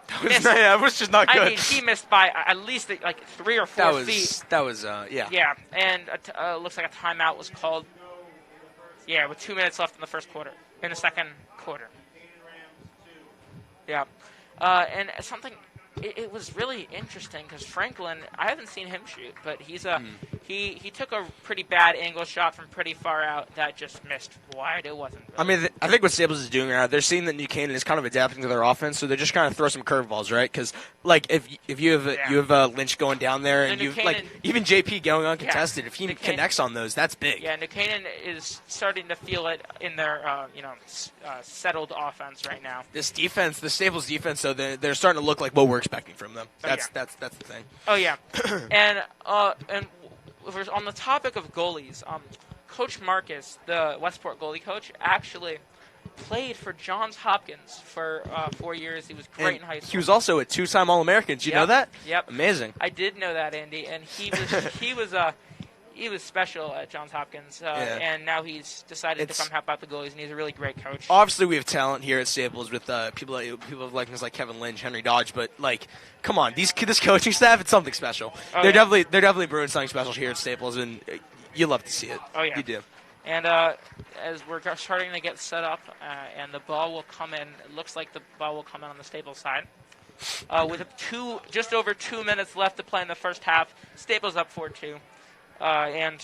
S4: That was just not good.
S5: I mean, he missed by at least like 3 or 4 feet.
S4: That was yeah.
S5: Yeah, and looks like a timeout was called. Yeah, with 2 minutes left in the first quarter, in the second quarter. Yeah, and something. It was really interesting because Franklin, I haven't seen him shoot, but he took a pretty bad angle shot from pretty far out that just missed wide. It wasn't. Really.
S4: I mean, I think what Staples is doing right now, they're seeing that New Canaan is kind of adapting to their offense, so they're just kind of throw some curveballs, right? Because like if you have Lynch going down there and you like even JP going uncontested, if he connects on those, that's big.
S5: Yeah, New Canaan is starting to feel it in their settled offense right now.
S4: This defense, the Staples defense, so they're starting to look like what we're expecting from them. That's the thing.
S5: Oh yeah, and on the topic of goalies, Coach Marcus, the Westport goalie coach, actually played for Johns Hopkins for 4 years. He was great in high school.
S4: He was also a 2-time All-American. Did you know that?
S5: Yep.
S4: Amazing.
S5: I did know that, Andy, and he was special at Johns Hopkins, and now he's decided to come help out the goalies, and he's a really great coach.
S4: Obviously, we have talent here at Staples with people like things like Kevin Lynch, Henry Dodge, but like, come on, this coaching staff, it's something special. They're definitely brewing something special here at Staples, and you love to see it.
S5: Oh yeah,
S4: you do.
S5: And as we're starting to get set up, and the ball will come in, it looks like the ball will come in on the Staples side. With just over 2 minutes left to play in the first half, Staples up 4-2. And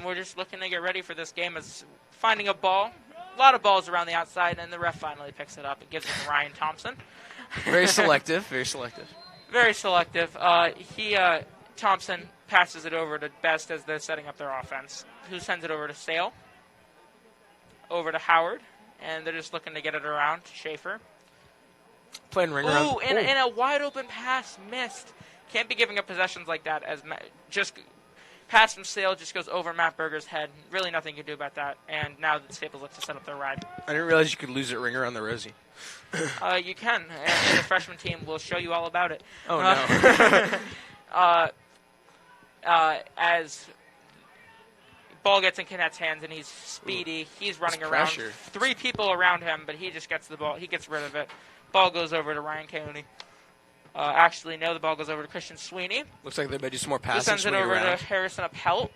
S5: we're just looking to get ready for this game. As finding a ball, a lot of balls around the outside, and the ref finally picks it up. It gives it to Ryan Thompson.
S4: Very selective. Very selective.
S5: Very selective. Thompson passes it over to Best as they're setting up their offense. Who sends it over to Sale? Over to Howard, and they're just looking to get it around to Schaefer.
S4: Playing ring around.
S5: Ooh, and a wide open pass missed. Can't be giving up possessions like that. As just pass from Sale just goes over Matt Berger's head. Really nothing you can do about that. And now the Staples looks to set up their ride.
S4: I didn't realize you could lose at ring around the Rosie.
S5: You can, and the freshman team will show you all about it.
S4: Oh no.
S5: As ball gets in Canet's hands and he's speedy, he's running around.
S4: Pressure.
S5: 3 people around him, but he just gets the ball. He gets rid of it. Ball goes over to Ryan Cooney. Actually, no, the ball goes over to Christian Sweeney.
S4: Looks like they may do some more
S5: Who
S4: passing.
S5: sends it over to Harrison Appelt.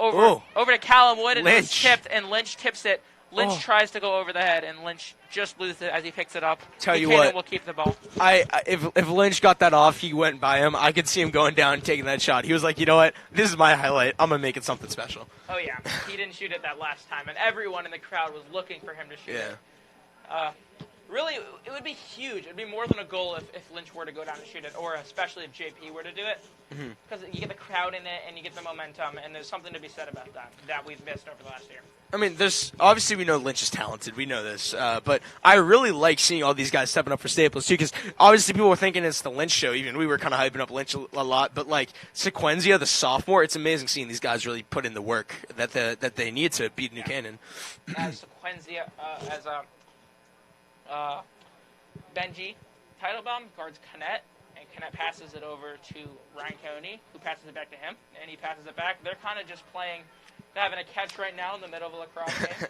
S5: Over to Callum Wood, and it's tipped, and Lynch tips it. Lynch tries to go over the head, and Lynch just loses it as he picks it up.
S4: Tell you what,
S5: will keep the ball.
S4: If Lynch got that off, he went by him. I could see him going down and taking that shot. He was like, you know what? This is my highlight. I'm gonna make it something special.
S5: Oh yeah, he didn't shoot it that last time, and everyone in the crowd was looking for him to shoot it. Really, it would be huge. It would be more than a goal if Lynch were to go down and shoot it, or especially if JP were to do it. Because you get the crowd in it, and you get the momentum, and there's something to be said about that we've missed over the last year.
S4: I mean, obviously we know Lynch is talented. We know this. But I really like seeing all these guys stepping up for Staples, too, because obviously people were thinking it's the Lynch show. Even we were kind of hyping up Lynch a lot. But, like, Sequenzia, the sophomore, it's amazing seeing these guys really put in the work that they need to beat New Canaan.
S5: As Sequenzia, Benji Teitelbaum guards Canet, and Canet passes it over to Ryan Coney, who passes it back to him, and he passes it back. They're kind of just playing, they're having a catch right now in the middle of a lacrosse game.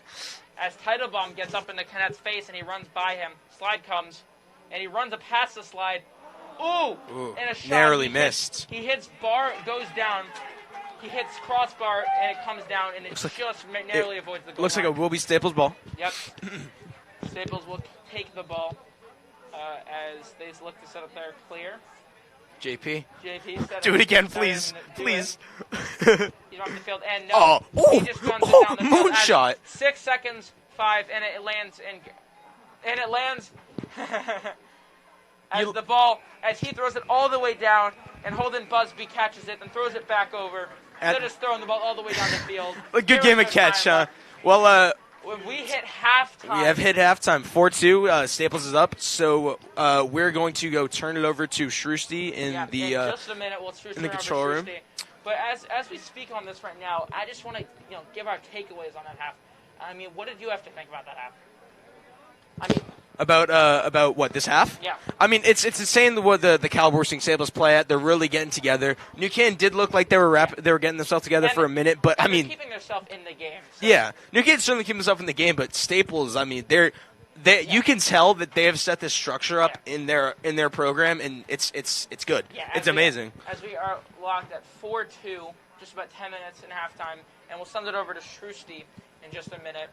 S5: As Teitelbaum gets up into Canet's face, and he runs by him, slide comes, and he runs past the slide. Ooh! And a shot.
S4: Narrowly missed.
S5: He hits bar, goes down. He hits crossbar, and it comes down, and it narrowly avoids the goal.
S4: Looks like it will be Staples' ball.
S5: Yep. Staples will take the ball. As they look to set up their clear.
S4: JP
S5: set
S4: do it again, please. Please.
S5: He's off the field, and no. He just runs it down the field.
S4: Moonshot.
S5: 6 seconds, 5, and it lands. And it lands. As he throws it all the way down, and Holden Busby catches it and throws it back over. They're just throwing the ball all the way down the field.
S4: A good game of catch, huh? Well,
S5: when we hit halftime.
S4: We have hit halftime. 4-2. Staples is up. So we're going to go turn it over to Shrusty in
S5: just a minute. We'll
S4: in the control room.
S5: But as we speak on this right now, I just want to give our takeaways on that half. I mean, what did you have to think about that half? I mean,
S4: About what, this half?
S5: Yeah.
S4: I mean, it's insane what the Calborsing Sables play at. They're really getting together. New Canaan did look like they were getting themselves together for a minute, but I mean,
S5: keeping themselves in the game. So.
S4: yeah, New Canaan certainly keeping themselves in the game, but Staples, I mean, you can tell that they have set this structure up in their program, and it's good.
S5: Yeah,
S4: it's amazing.
S5: As we are locked at 4-2, just about 10 minutes in halftime, and we'll send it over to Shrusty in just a minute.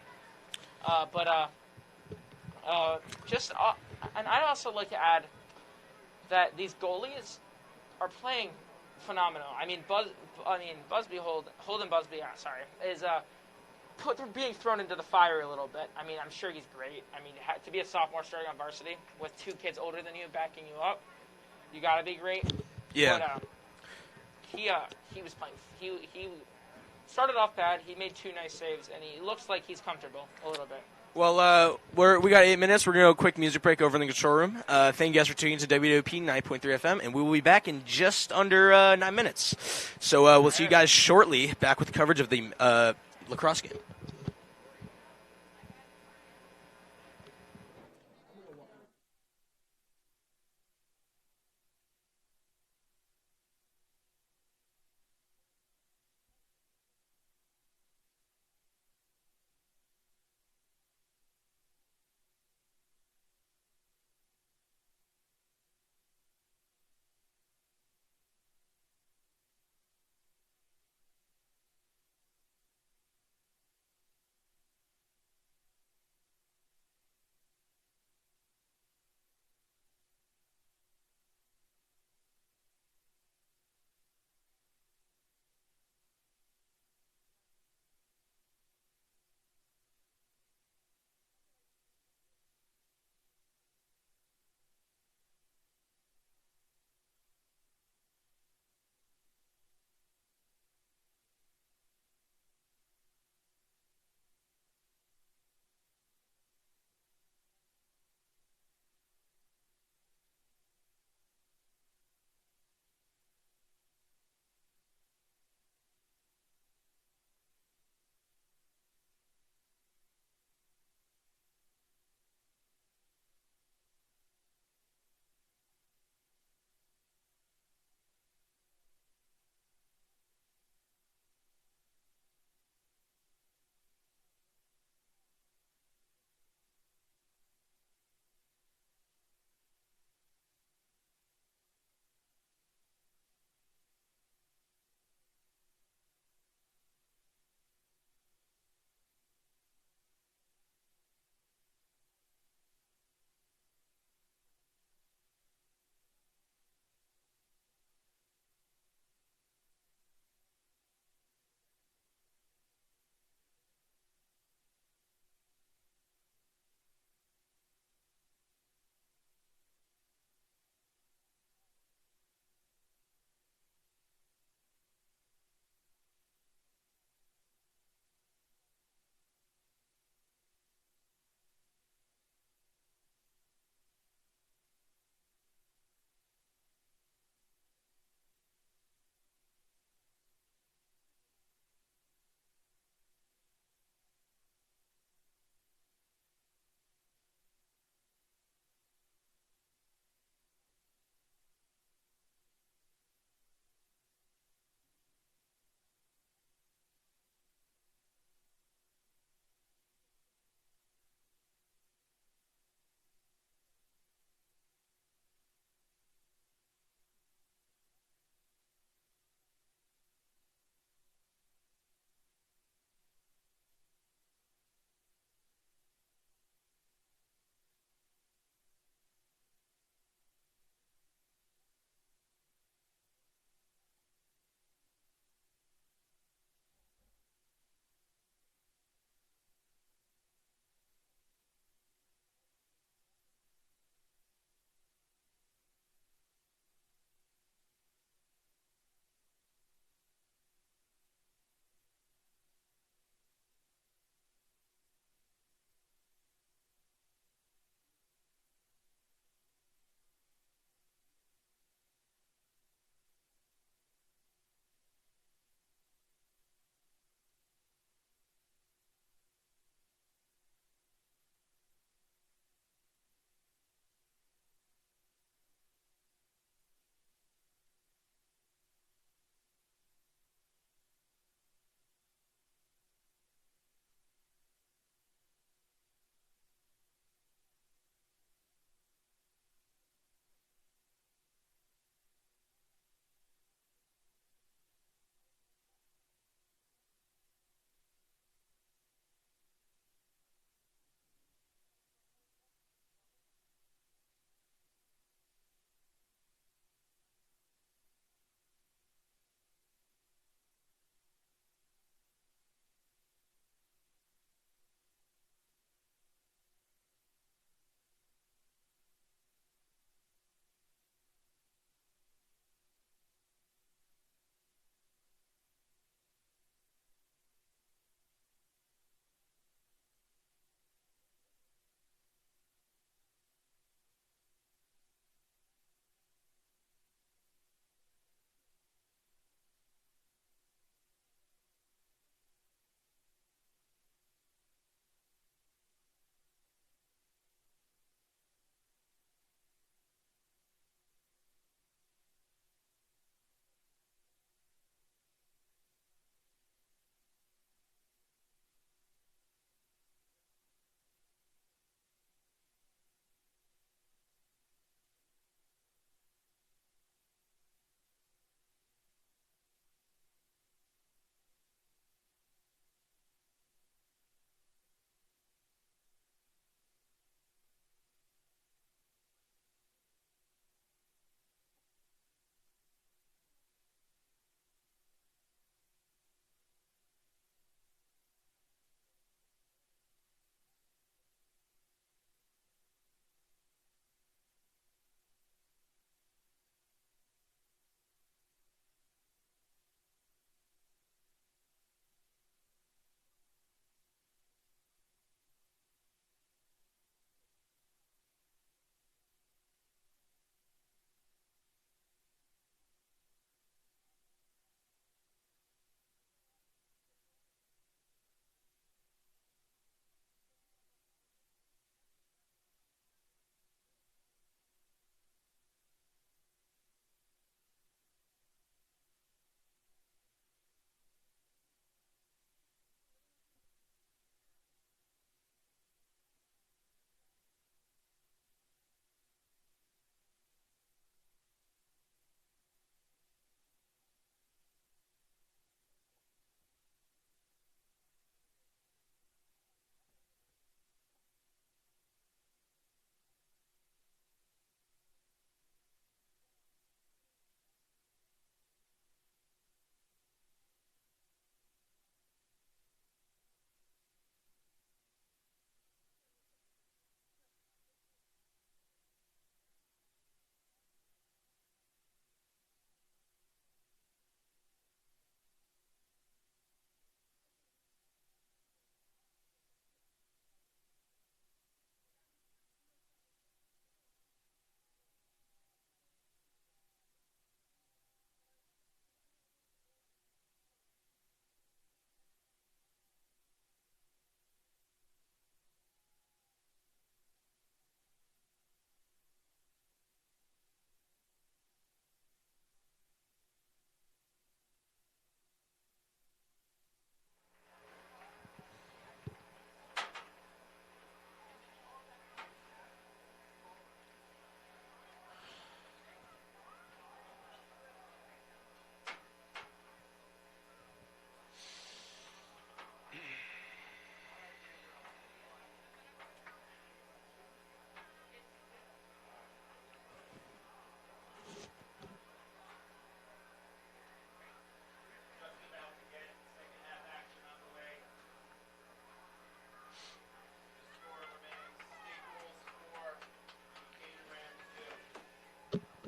S5: And I'd also like to add that these goalies are playing phenomenal. I mean, Holden Busby, is being thrown into the fire a little bit. I mean, I'm sure he's great. I mean, to be a sophomore starting on varsity with 2 kids older than you backing you up, you got to be great.
S4: Yeah.
S5: But he was playing. He started off bad. He made 2 nice saves, and he looks like he's comfortable a little bit.
S4: Well, we got 8 minutes. We're going to go a quick music break over in the control room. Thank you guys for tuning into WWP 9.3 FM, and we will be back in just under 9 minutes. So we'll see you guys shortly, back with coverage of the lacrosse game.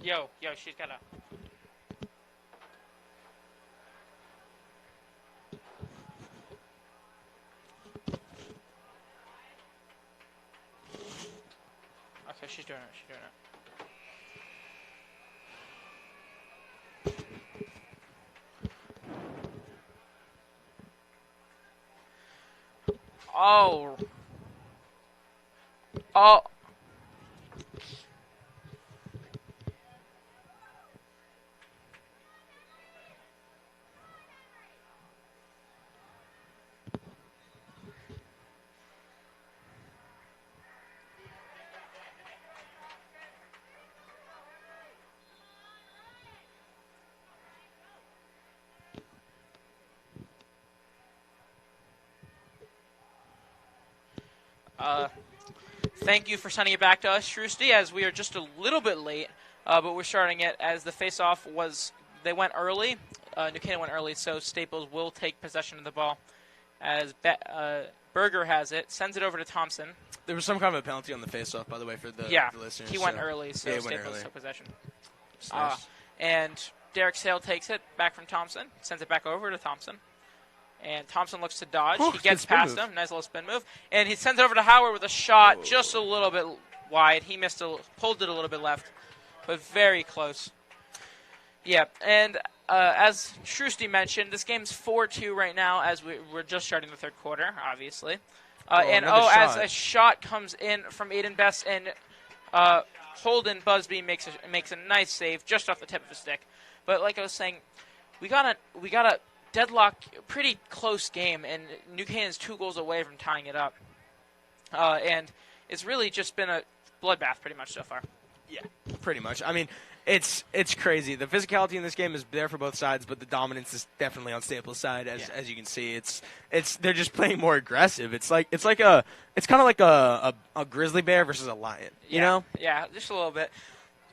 S5: Yo, she's got a. Okay, she's doing it. Oh. Oh. Thank you for sending it back to us, Shrewsty, as we are just a little bit late, but we're starting it as the face-off was, they went early. New Canaan went early, so Staples will take possession of the ball as Berger has it, sends it over to Thompson.
S4: There was some kind of a penalty on the face-off, by the way, for the listeners.
S5: He went early, so
S4: yeah,
S5: Staples took possession.
S4: Nice.
S5: And Derek Sale takes it back from Thompson, sends it back over to Thompson. And Thompson looks to dodge. He gets past him. Nice little spin move. And he sends it over to Howard with a shot just a little bit wide. He pulled it a little bit left, but very close. Yeah, and as Shrewsty mentioned, this game's 4-2 right now as we're just starting the third quarter, obviously. As a shot comes in from Aiden Best, and Holden Busby makes a nice save just off the tip of his stick. But like I was saying, we got a deadlock, pretty close game, and New Canaan's 2 goals away from tying it up. And it's really just been a bloodbath pretty much so far.
S4: Yeah, pretty much. I mean, it's crazy. The physicality in this game is there for both sides, but the dominance is definitely on Staples' side, as you can see. It's they're just playing more aggressive. It's kind of like a grizzly bear versus a lion. You know?
S5: Yeah, just a little bit.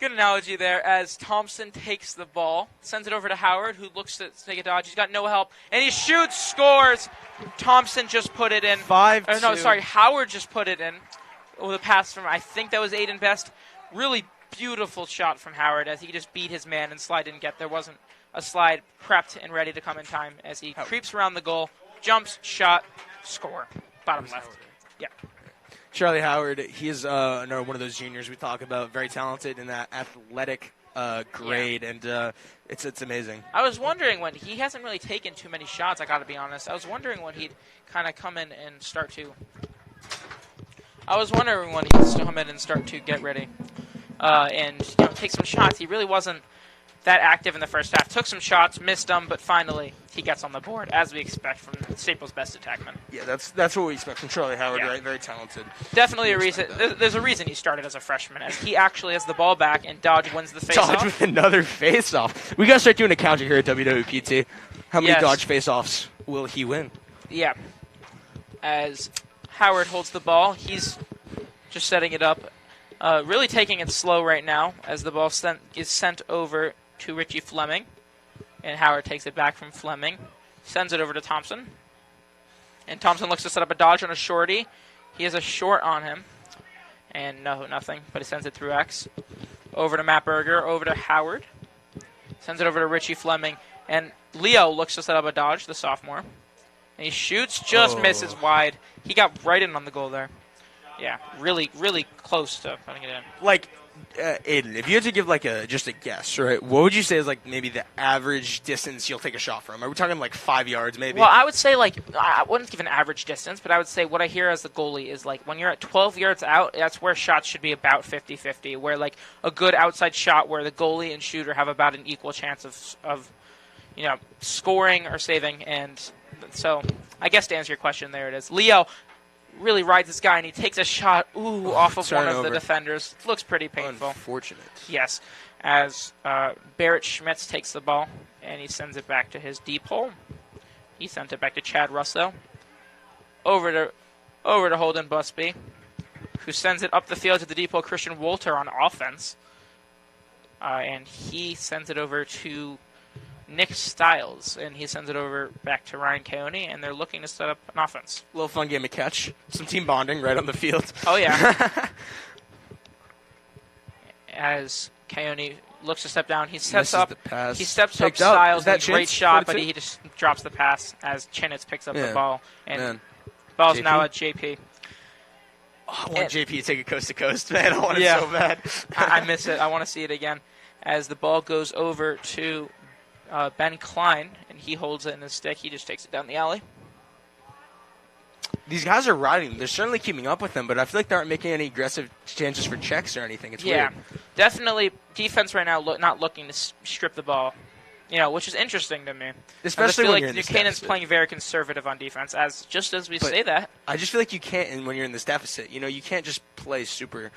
S5: Good analogy there as Thompson takes the ball, sends it over to Howard, who looks to take a dodge. He's got no help, and he shoots, scores. Thompson just put it in.
S4: 5-2.
S5: Howard just put it in with a pass from, I think that was Aiden Best. Really beautiful shot from Howard as he just beat his man and slide didn't get. There wasn't a slide prepped and ready to come in time as he creeps around the goal, jumps, shot, score. Bottom left. Yeah.
S4: Charlie Howard, he is another one of those juniors we talk about, very talented in that athletic grade, and it's amazing.
S5: I was wondering when he hasn't really taken too many shots, I got to be honest. I was wondering when he'd kind of come in and start to get ready and take some shots. He really wasn't that active in the first half. Took some shots, missed them, but finally he gets on the board, as we expect from Staples' best attackman.
S4: Yeah, that's what we expect from Charlie Howard, right? Very talented.
S5: Definitely a reason. There's a reason he started as a freshman, as he actually has the ball back, and Dodge wins the face-off.
S4: Dodge with another face-off. We got to start doing a counter here at WWPT. How many Dodge face-offs will he win?
S5: Yeah. As Howard holds the ball, he's just setting it up. Really taking it slow right now, as the ball is sent over to Richie Fleming, and Howard takes it back from Fleming, sends it over to Thompson, and Thompson looks to set up a dodge on a shorty. He has a short on him, and nothing, but he sends it through X. Over to Matt Berger, over to Howard, sends it over to Richie Fleming, and Leo looks to set up a dodge, the sophomore, and he shoots, just misses wide. He got right in on the goal there. Yeah, really, really close to putting it in.
S4: Like, Aiden, if you had to give just a guess, right? What would you say is maybe the average distance you'll take a shot from? Are we talking 5 yards, maybe?
S5: Well, I would say I wouldn't give an average distance, but I would say what I hear as the goalie is when you're at 12 yards out, that's where shots should be about 50-50. Where a good outside shot where the goalie and shooter have about an equal chance of scoring or saving. And so I guess to answer your question, there it is. Leo really rides this guy, and he takes a shot off of one of the defenders. It looks pretty painful.
S4: Unfortunate.
S5: Yes, as Barrett Schmitz takes the ball, and he sends it back to his deep hole. He sent it back to Chad Russo. Over to Holden Busby, who sends it up the field to the deep hole, Christian Wolter on offense. And he sends it over to Nick Stiles, and he sends it over back to Ryan Keone, and they're looking to set up an offense.
S4: A little fun game of catch. Some team bonding right on the field.
S5: Oh, yeah. As Keone looks to step down. He steps
S4: Misses
S5: up.
S4: the pass.
S5: He steps up.
S4: Picked up.
S5: Styles
S4: Is that
S5: a great
S4: Chinitz?
S5: shot, but
S4: 42?
S5: he just drops the pass as Chinitz picks up the
S4: Yeah.
S5: ball, and
S4: Man.
S5: ball's
S4: JP?
S5: now at JP.
S4: Oh, I want JP to take it coast to coast, man. I want
S5: Yeah.
S4: it so bad.
S5: I miss it. I want to see it again. As the ball goes over to Ben Klein, and he holds it in his stick. He just takes it down the alley.
S4: These guys are riding. They're certainly keeping up with them, but I feel like they aren't making any aggressive chances for checks or anything. It's
S5: Yeah,
S4: weird.
S5: definitely defense right now not looking to strip the ball, which is interesting to me.
S4: Especially
S5: I feel
S4: when you're
S5: like
S4: in this
S5: Buchanan's
S4: deficit.
S5: playing very conservative on defense, as we
S4: But
S5: say that.
S4: I just feel like you can't, and when you're in this deficit, you can't just play super.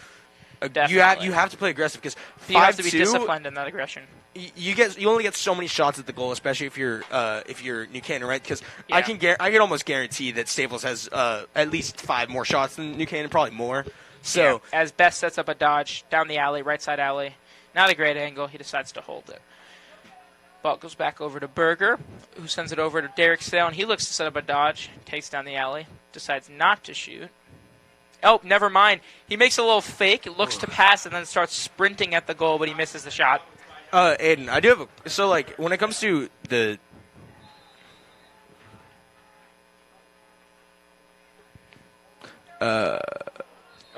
S5: Definitely.
S4: You have to play aggressive because
S5: You have to be
S4: 5-2,
S5: disciplined in that aggression.
S4: you only get so many shots at the goal, especially if you're New Canaan, right? Because
S5: Yeah.
S4: I can almost guarantee that Staples has at least 5 more shots than New Canaan, probably more. So
S5: Yeah, as Best sets up a dodge down the alley, right side alley, not a great angle. He decides to hold it. Ball goes back over to Berger, who sends it over to Derek Sale, and he looks to set up a dodge, takes down the alley, decides not to shoot. Oh, never mind. He makes a little fake, looks to pass, and then starts sprinting at the goal, but he misses the shot.
S4: Aiden, I do have when it comes to the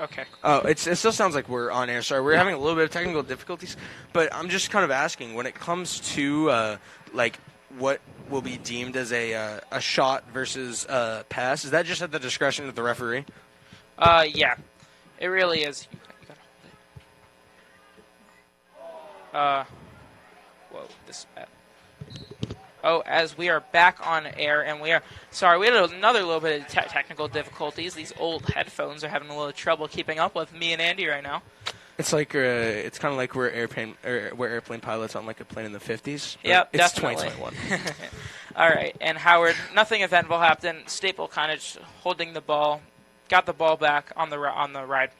S5: Okay.
S4: Oh, it still sounds like we're on air. Sorry, we're having a little bit of technical difficulties, but I'm just kind of asking when it comes to what will be deemed as a shot versus a pass. Is that just at the discretion of the referee?
S5: Yeah. It really is. You gotta hold it. Whoa, this is bad. Oh, as we are back on air, and we had another little bit of technical difficulties. These old headphones are having a little trouble keeping up with me and Andy right now.
S4: It's like it's kind of like we're airplane pilots on like a plane in the 50s.
S5: Yep,
S4: it's
S5: definitely.
S4: 2021.
S5: All right, and Howard, nothing eventful happened. Staple kind of just holding the ball, got the ball back on the ride.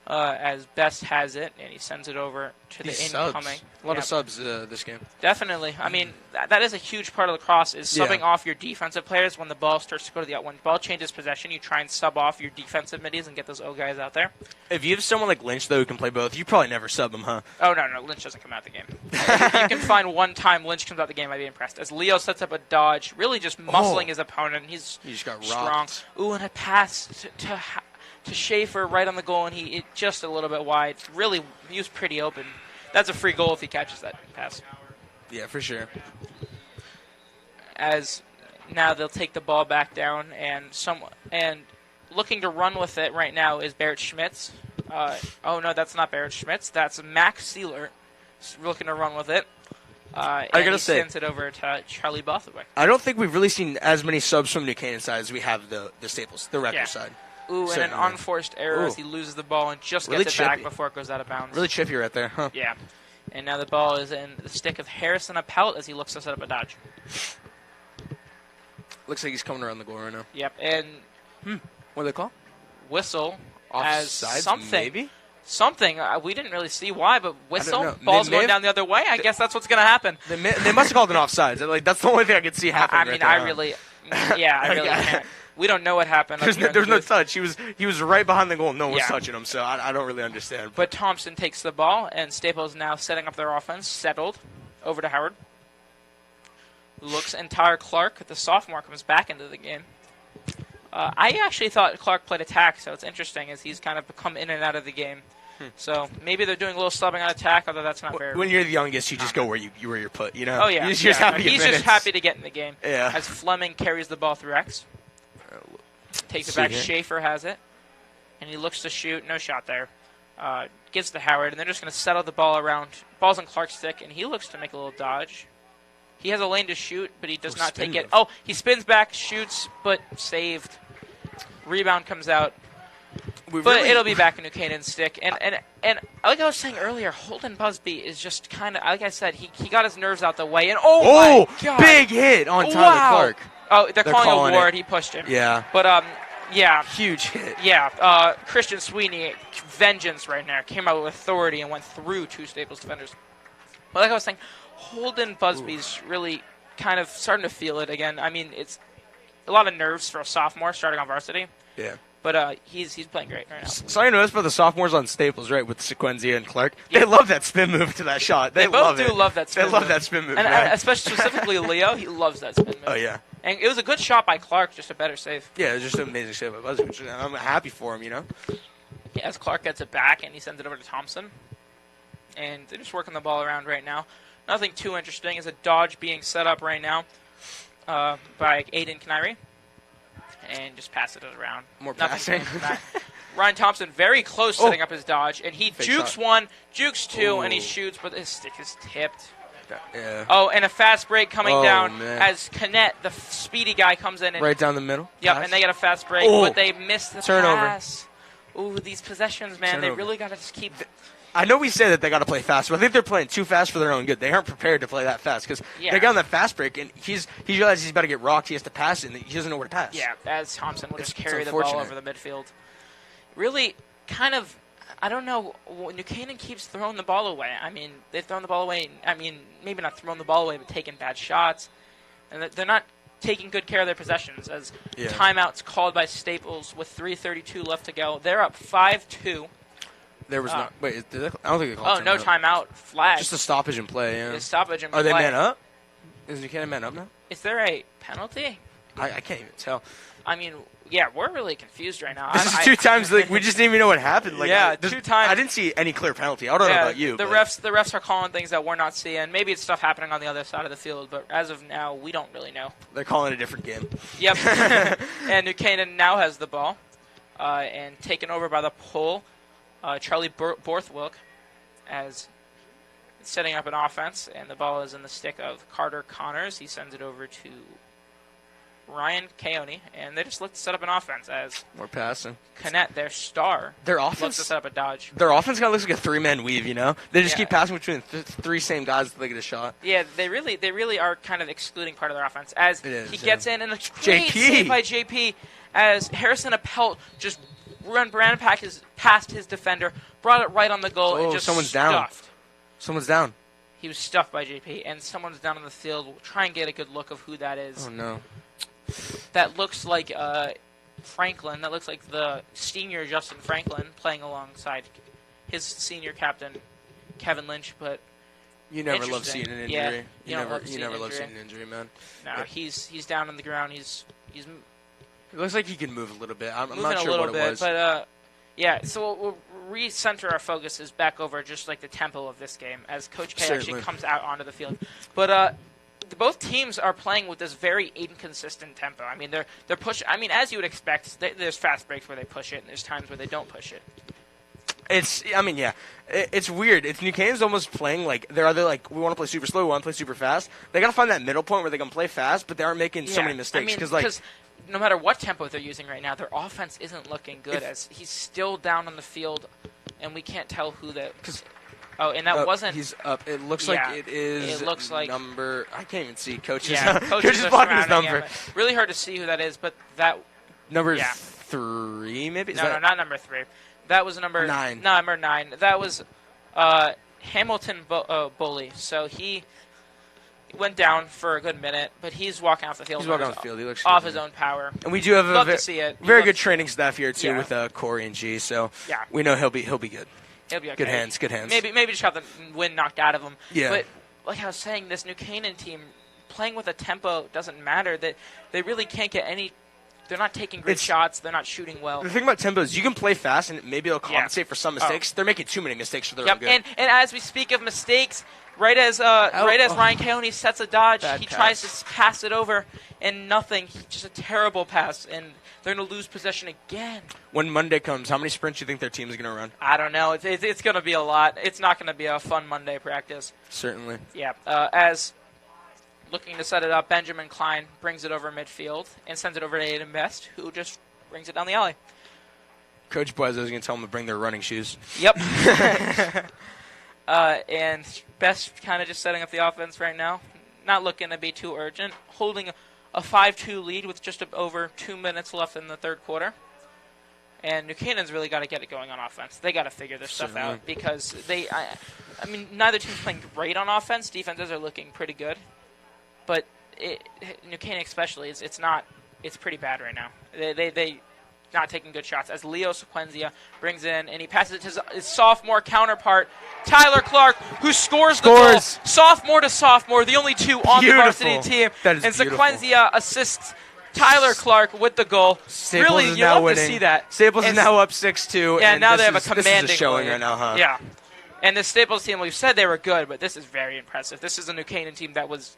S5: As Best has it, and he sends it over to
S4: These
S5: the incoming.
S4: subs. A lot of subs this game.
S5: Definitely. I mean, that is a huge part of lacrosse is subbing
S4: Yeah.
S5: off your defensive players when the ball starts to go to the when ball changes possession. You try and sub off your defensive middies and get those O guys out there.
S4: If you have someone like Lynch though who can play both, you probably never sub him, huh?
S5: Oh no, Lynch doesn't come out of the game. If you can find one time Lynch comes out of the game, I'd be impressed. As Leo sets up a dodge, really just muscling his opponent. He
S4: just got
S5: strong.
S4: rocked.
S5: Ooh, and a pass to Schaefer right on the goal, and it just a little bit wide. Really, he was pretty open. That's a free goal if he catches that pass.
S4: Yeah, for sure.
S5: As now they'll take the ball back down, and looking to run with it right now is Barrett Schmitz. Oh no, that's not Barrett Schmitz. That's Max Seeler looking to run with it.
S4: I gotta say,
S5: sends it over to Charlie Bothwick.
S4: I don't think we've really seen as many subs from New Canaan side as we have the Staples, the Raptor side.
S5: Ooh, and
S4: Certainly.
S5: an unforced error as he loses the ball and just
S4: Really
S5: gets it back
S4: chippy.
S5: before it goes out of bounds.
S4: Really chippy right there, huh?
S5: Yeah. And now the ball is in the stick of Harrison Appelt as he looks to set up a dodge.
S4: Looks like he's coming around the goal right now.
S5: Yep, and
S4: What do they call?
S5: whistle as
S4: Offsides,
S5: something.
S4: maybe?
S5: Something. We didn't really see why, but whistle.
S4: know.
S5: Ball's
S4: They may
S5: going
S4: have-
S5: down the other way. I guess that's what's going to happen.
S4: They must have called an offsides. Like that's the only thing I could see happening.
S5: I mean,
S4: right there,
S5: I
S4: huh?
S5: really can't. We don't know what happened.
S4: There's no touch. He was right behind the goal. No one was
S5: Yeah.
S4: touching him, so I don't really understand.
S5: But Thompson takes the ball, and Staples now setting up their offense, settled over to Howard. Looks, and Tyler Clark, the sophomore, comes back into the game. I actually thought Clark played attack, so it's interesting as he's kind of come in and out of the game. So maybe they're doing a little subbing on attack, although that's not very.
S4: When you're the youngest, you just go where you're put. You know.
S5: Oh yeah,
S4: You're just happy to get
S5: he's
S4: minutes.
S5: just happy to get in the game.
S4: Yeah.
S5: As Fleming carries the ball through X, takes it back.
S4: here.
S5: Schaefer has it, and he looks to shoot. No shot there. Gives to Howard, and they're just going to settle the ball around. Ball's in Clark's stick, and he looks to make a little dodge. He has a lane to shoot, but he does not take it. Oh, he spins back, shoots, but saved. Rebound comes out. But it'll be back in New Canaan's stick. And like I was saying earlier, Holden Busby is just kind of, like I said, he got his nerves out the way. And my God.
S4: Big hit on Tyler Clark.
S5: Oh, they're calling a ward.
S4: it.
S5: He pushed him.
S4: Yeah.
S5: But, yeah.
S4: Huge hit.
S5: Yeah. Christian Sweeney, vengeance right now, came out with authority and went through two Staples defenders. But like I was saying, Holden Busby's really kind of starting to feel it again. I mean, it's a lot of nerves for a sophomore starting on varsity.
S4: Yeah.
S5: But he's playing great right now.
S4: So I noticed about the sophomores on Staples, right, with Sequenzia and Clark. They love that spin move to that shot. They
S5: both
S4: love
S5: love that spin
S4: They
S5: move.
S4: love that spin move,
S5: And
S4: right?
S5: especially specifically Leo, he loves that spin move.
S4: Oh, yeah.
S5: And it was a good shot by Clark, just a better save.
S4: Yeah, it's just an amazing save. I'm happy for him,
S5: Yeah, as Clark gets it back and he sends it over to Thompson. And they're just working the ball around right now. Nothing too interesting. Is a dodge being set up right now by Aiden Canary. And just pass it around.
S4: More
S5: Nothing
S4: passing.
S5: Ryan Thompson very close setting up his dodge. And he
S4: Fake
S5: jukes
S4: shot.
S5: one, jukes two, and he
S4: Ooh.
S5: shoots, but his stick is tipped.
S4: Yeah.
S5: Oh, and a fast break coming down
S4: man.
S5: as Canet, the speedy guy, comes in. And,
S4: Right down the middle.
S5: Yep,
S4: Pass.
S5: and they get a fast break,
S4: Oh.
S5: but they miss the
S4: Turnover.
S5: pass. Ooh, these possessions, man, they
S4: Turnover.
S5: really got to just keep...
S4: I know we say that they got to play fast, but I think they're playing too fast for their own good. They aren't prepared to play that fast because
S5: Yeah.
S4: they got on that fast break, and he realizes he's about to get rocked. He has to pass it, and he doesn't know where to pass.
S5: Yeah, as Thompson will just
S4: It's
S5: carry the ball
S4: unfortunate.
S5: over the midfield. Really, kind of, I don't know, New Canaan keeps throwing the ball away. I mean, they've thrown the ball away, I mean, maybe not throwing the ball away, but taking bad shots. And they're not taking good care of their possessions as timeouts called by Staples with 3:32 left to go. They're up 5-2.
S4: There was not. Wait, did they, I don't think they called
S5: No timeout flag.
S4: Just a stoppage in play, yeah.
S5: It's stoppage and
S4: Are they
S5: play.
S4: man up? Is New Canaan man up now?
S5: Is there a penalty?
S4: I can't even tell.
S5: I mean, yeah, we're really confused right now.
S4: This is two times, like, we just didn't even know what happened. Like,
S5: Yeah,
S4: there's-
S5: 2 times.
S4: I didn't see any clear penalty. I don't know about you.
S5: The
S4: but-
S5: refs are calling things that we're not seeing. Maybe it's stuff happening on the other side of the field, but as of now, we don't really know.
S4: They're calling it a different game.
S5: Yep. And New Canaan now has the ball, and taken over by the pole. Charlie Borthwick as setting up an offense, and the ball is in the stick of Carter Connors. He sends it over to Ryan Keone, and they just look to set up an offense as
S4: More passing.
S5: Canet, their star,
S4: Their
S5: looks to
S4: offense.
S5: set up a dodge.
S4: Their offense kind of looks like a 3-man weave. They just
S5: Yeah.
S4: keep passing between three same guys until they get a shot.
S5: Yeah, they really are kind of excluding part of their offense as
S4: It is,
S5: he
S4: yeah.
S5: gets in and a great
S4: JP.
S5: save by JP as Harrison Appelt just ran past his defender, brought it right on the goal, and
S4: Oh,
S5: just
S4: someone's down.
S5: stuffed.
S4: Someone's down.
S5: He was stuffed by JP, and someone's down on the field. We'll try and get a good look of who that is.
S4: Oh no.
S5: That looks like Franklin. That looks like the senior Justin Franklin playing alongside his senior captain, Kevin Lynch, but
S4: You never love
S5: Interesting.
S4: seeing an
S5: Yeah,
S4: injury.
S5: you don't love
S4: You
S5: seeing
S4: never
S5: an
S4: love
S5: injury.
S4: seeing an injury, man.
S5: no,
S4: Yeah.
S5: he's down on the ground. He's
S4: It looks like he can move a little bit. I'm
S5: moving
S4: not sure
S5: a little
S4: what
S5: bit,
S4: it was.
S5: but yeah. So we'll recenter our focus is back over just like the tempo of this game as Coach K
S4: Certainly.
S5: actually comes out onto the field. But both teams are playing with this very inconsistent tempo. I mean, they're pushing. I mean, as you would expect, there's fast breaks where they push it, and there's times where they don't push it.
S4: It's weird. It's New Canaan's almost playing like they're either like we want to play super slow, we want to play super fast. They gotta find that middle point where they can play fast, but they aren't making so many mistakes.
S5: Because no matter what tempo they're using right now, their offense isn't looking good. As he's still down on the field, and we can't tell who that. Oh, and that wasn't.
S4: He's up. It looks
S5: Yeah,
S4: like it is.
S5: it looks like-
S4: number. I can't even see coaches.
S5: Yeah,
S4: Coach is
S5: are
S4: blocking his
S5: surrounding
S4: number.
S5: him. Really hard to see who that is, but that
S4: Number
S5: Yeah.
S4: 3, maybe. Is
S5: no,
S4: that,
S5: not number 3. That was number
S4: 9.
S5: No, number 9. That was Hamilton Bully. So he went down for a good minute, but he's walking off the field.
S4: He's walking off the field. He looks
S5: off
S4: good,
S5: his
S4: man.
S5: own power.
S4: And we do have
S5: Love
S4: a
S5: to see it.
S4: very
S5: Love
S4: good
S5: to-
S4: training staff here too
S5: Yeah.
S4: with Corey and G. So
S5: Yeah.
S4: we know he'll be good.
S5: He'll be okay.
S4: Good hands. Good hands.
S5: Maybe just have the wind knocked out of him.
S4: Yeah.
S5: But like I was saying, this New Canaan team playing with a tempo doesn't matter. That they really can't get any. They're not taking great
S4: It's-
S5: shots. They're not shooting well.
S4: The thing about tempo is you can play fast and maybe it'll
S5: Yeah.
S4: compensate for some mistakes. They're making too many mistakes for their own
S5: Yep.
S4: good.
S5: And as we speak of mistakes, right as Ryan Keone sets a dodge,
S4: Bad
S5: he
S4: pass.
S5: tries to pass it over, and nothing. Just a terrible pass, and they're going to lose possession again.
S4: When Monday comes, how many sprints do you think their team is going to run?
S5: I don't know. It's going to be a lot. It's not going to be a fun Monday practice.
S4: Certainly.
S5: Yeah. As looking to set it up, Benjamin Klein brings it over midfield and sends it over to Aiden Best, who just brings it down the alley.
S4: Coach Boaz is going to tell them to bring their running shoes.
S5: Yep. And Best kind of just setting up the offense right now. Not looking to be too urgent. Holding a 5-2 lead with just over 2 minutes left in the third quarter. And New Canaan's really got to get it going on offense. They got to figure this stuff
S4: Certainly.
S5: out because I mean, neither team's playing great on offense. Defenses are looking pretty good. But New Canaan especially, it's pretty bad right now. They not taking good shots as Leo Sequenzia brings in, and he passes it to his sophomore counterpart, Tyler Clark, who scores the goal. Sophomore to sophomore, the only two on the varsity team.
S4: That is
S5: and
S4: beautiful.
S5: Sequenzia assists Tyler Clark with the goal.
S4: Staples
S5: really,
S4: is
S5: you
S4: now
S5: love
S4: winning.
S5: to see that.
S4: Staples is now up 6-2.
S5: Yeah,
S4: and
S5: now they have a
S4: this
S5: commanding
S4: is a showing
S5: lead.
S4: right now, huh?
S5: Yeah. And the Staples team, we've said they were good, but this is very impressive. This is a New Canaan team that was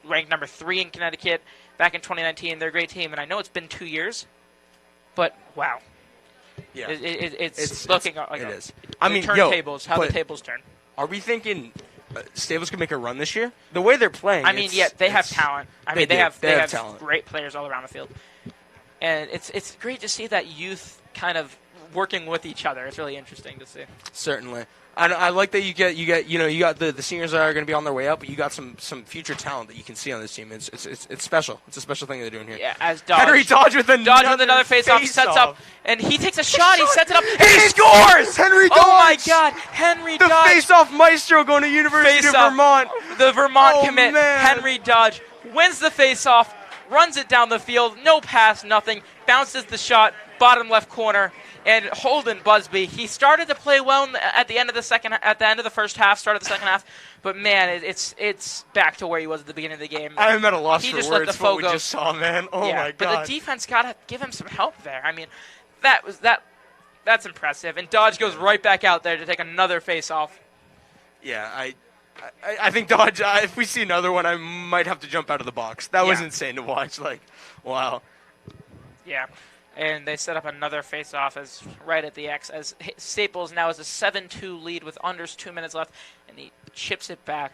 S5: ranked number 3 in Connecticut back in 2019. They're a great team, and I know it's been 2 years, but wow.
S4: Yeah.
S5: It's looking like
S4: it
S5: a,
S4: is. I mean,
S5: turntables, how the tables turn.
S4: Are we thinking Staples can make a run this year? The way they're playing.
S5: I mean, yeah, they have talent. I mean, they have
S4: talent.
S5: Great players all around the field, and it's great to see that youth kind of working with each other. It's really interesting to see.
S4: Certainly. I like that you got the seniors that are going to be on their way up, but you got some future talent that you can see on this team. It's special. It's a special thing they're doing here.
S5: Yeah, as
S4: Henry Dodge with another
S5: face-off, sets up, and he takes a shot. He sets it up, and
S4: he scores! Henry Dodge!
S5: Oh my God, Henry Dodge!
S4: The face-off maestro going to University of Vermont.
S5: The Vermont commit,
S4: man.
S5: Henry Dodge, wins the face-off, runs it down the field, no pass, nothing, bounces the shot, bottom left corner. And Holden Busby, he started to play well at the end of the first half, started the second half, but man, it's back to where he was at the beginning of the game.
S4: I am at a loss
S5: he
S4: for
S5: just
S4: words
S5: let the
S4: for what we
S5: go.
S4: just saw, man. Oh
S5: yeah,
S4: my God!
S5: But the defense gotta give him some help there. I mean, that's impressive. And Dodge goes right back out there to take another face-off.
S4: Yeah, I think Dodge. If we see another one, I might have to jump out of the box. That was insane to watch. Like, wow.
S5: Yeah. And they set up another face-off as right at the X as Staples now has a 7-2 lead with under 2 minutes left, and he chips it back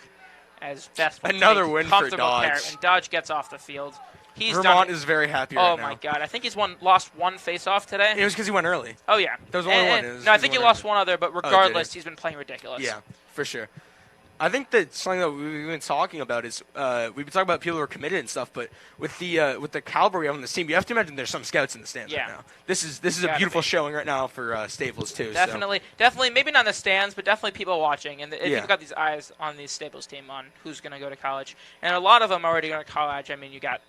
S5: as best.
S4: Another win for Dodge.
S5: And Dodge gets off the field.
S4: Vermont is very happy right now.
S5: Oh my God! I think he's lost one face-off today.
S4: It was because he went early.
S5: Oh yeah,
S4: there was only one.
S5: No, I think he lost one other, but regardless, he's been playing ridiculous.
S4: Yeah, for sure. I think that something that we've been talking about is we've been talking about people who are committed and stuff, but with the caliber we have on this team, you have to imagine there's some scouts in the stands right now. This is a beautiful showing right now for Staples too.
S5: Definitely, maybe not in the stands, but definitely people watching, and people got these eyes on the Staples team on who's going to go to college, and a lot of them are already going to college. I mean, you got.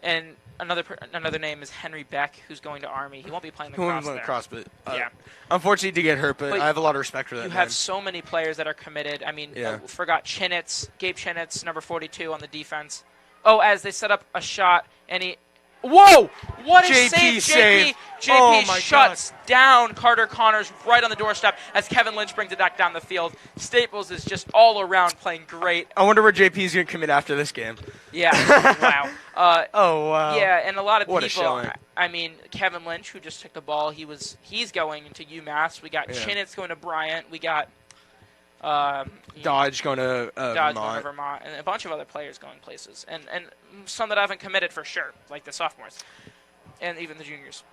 S5: And another name is Henry Beck, who's going to Army. He won't be playing the cross.
S4: But unfortunately, he did get hurt. But I have a lot of respect for that.
S5: You have so many players that are committed. I mean, forgot Chinitz, Gabe Chinitz, number 42 on the defense. Oh, as they set up a shot, and he. Whoa! What a save! JP shuts down Carter Connors right on the doorstep as Kevin Lynch brings it back down the field. Staples is just all around playing great.
S4: I wonder where JP is going to commit after this game.
S5: Yeah. Wow.
S4: Oh wow.
S5: Yeah, and a lot of
S4: what
S5: people. I mean, Kevin Lynch, who just took the ball, he's going into UMass. We got Chinitz going to Bryant. We got.
S4: Dodge going to
S5: Vermont, and a bunch of other players going places, and some that haven't committed for sure, like the sophomores, and even the juniors.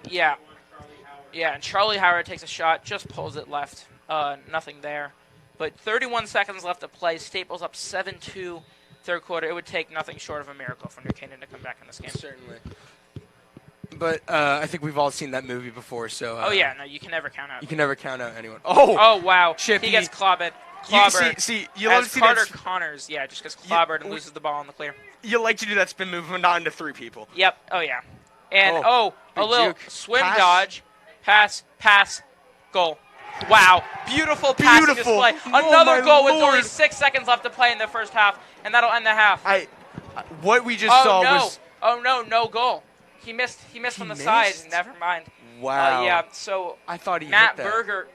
S5: Yeah, and Charlie Howard takes a shot, just pulls it left, nothing there. But 31 seconds left to play. Staples up 7-2, third quarter. It would take nothing short of a miracle for New Canaan to come back in this game.
S4: Certainly. But I think we've all seen that movie before, so...
S5: oh, yeah, no, you can never count out.
S4: You can never count out anyone.
S5: Oh wow.
S4: Chippy.
S5: He gets clobbered.
S4: You love to see
S5: Carter Connors, just gets clobbered and loses the ball in the clear.
S4: You like to do that spin move, but not into 3 people.
S5: Yep. Oh, yeah. And, a little
S4: juke.
S5: swim dodge, pass, goal. Wow. Beautiful passing display. Another goal with only 6 seconds left to play in the first half, and that'll end the half.
S4: What we just saw was...
S5: Oh, no goal. He missed from the side. Never mind.
S4: Wow.
S5: Yeah, so
S4: I thought he
S5: Matt
S4: hit that.
S5: Berger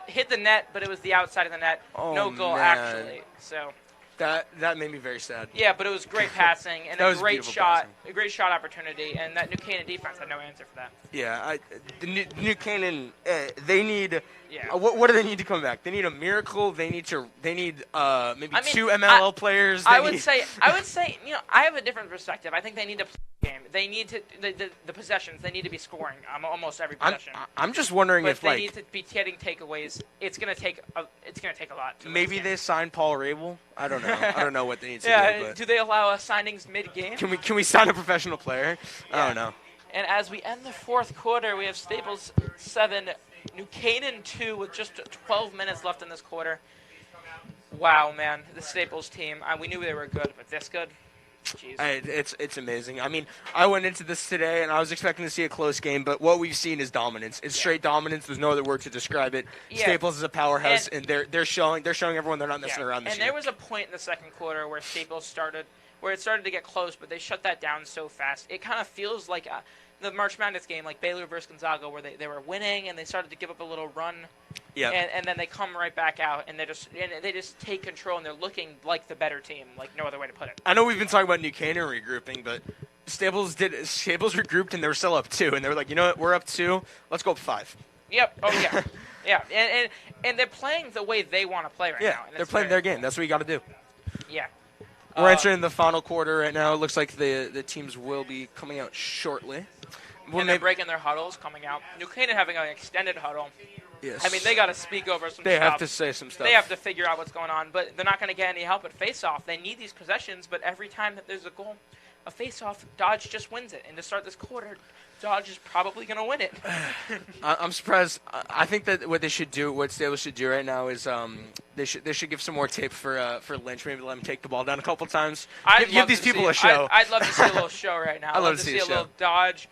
S5: hit the net, but it was the outside of the net. No goal, actually. So
S4: that made me very sad.
S5: Yeah, but it was great passing and a great shot opportunity, and that New Canaan defense had no answer for that.
S4: Yeah, the New Canaan, they need. Yeah. What do they need to come back? They need a miracle. They need maybe 2 MLL players.
S5: I would say, I have a different perspective. I think they need to play the game. They need to the possessions. They need to be scoring almost every possession.
S4: I'm just wondering if
S5: they need to be getting takeaways. It's gonna take a lot.
S4: Maybe they sign Paul Rabel. I don't know. I don't know what they need to do.
S5: Yeah. Do they allow signings mid-game?
S4: Can we sign a professional player?
S5: Yeah.
S4: I don't know.
S5: And as we end the fourth quarter, we have Staples 7, New Canaan 2 with just 12 minutes left in this quarter. Wow, man, the Staples team. We knew they were good, but this good? Jeez.
S4: It's amazing. I mean, I went into this today and I was expecting to see a close game, but what we've seen is dominance. It's straight dominance. There's no other word to describe it.
S5: Yeah.
S4: Staples is a powerhouse, and they're showing everyone they're not messing around this
S5: And
S4: year.
S5: there was a point in the second quarter where Staples started to get close, but they shut that down so fast. It kind of feels like the March Madness game, like Baylor versus Gonzaga, where they were winning and they started to give up a little run.
S4: Yeah.
S5: And then they come right back out and they just take control and they're looking like the better team, like no other way to put it.
S4: I know we've been talking about New Canaan regrouping, but Staples regrouped and they were still up 2, and they were like, you know what, we're up 2, let's go up 5.
S5: Yep. Oh yeah. Yeah. And they're playing the way they want to play right now. And
S4: they're playing their game. That's what you got to do.
S5: Yeah.
S4: We're entering the final quarter right now. It looks like the teams will be coming out shortly.
S5: And they're breaking their huddles, coming out. New Canaan having an extended huddle.
S4: Yes.
S5: I mean, they got to speak over some stuff.
S4: They have to say some stuff.
S5: They have to figure out what's going on, but they're not going to get any help at face-off. They need these possessions, but every time that there's a goal, a face-off, Dodge just wins it. And to start this quarter, Dodge is probably going to win it.
S4: I'm surprised. I think that what Staples should do right now is they should give some more tape for Lynch. Maybe let him take the ball down a couple times. Give these people a show.
S5: I'd love to see a little show right now.
S4: I'd love to see a
S5: little Dodge.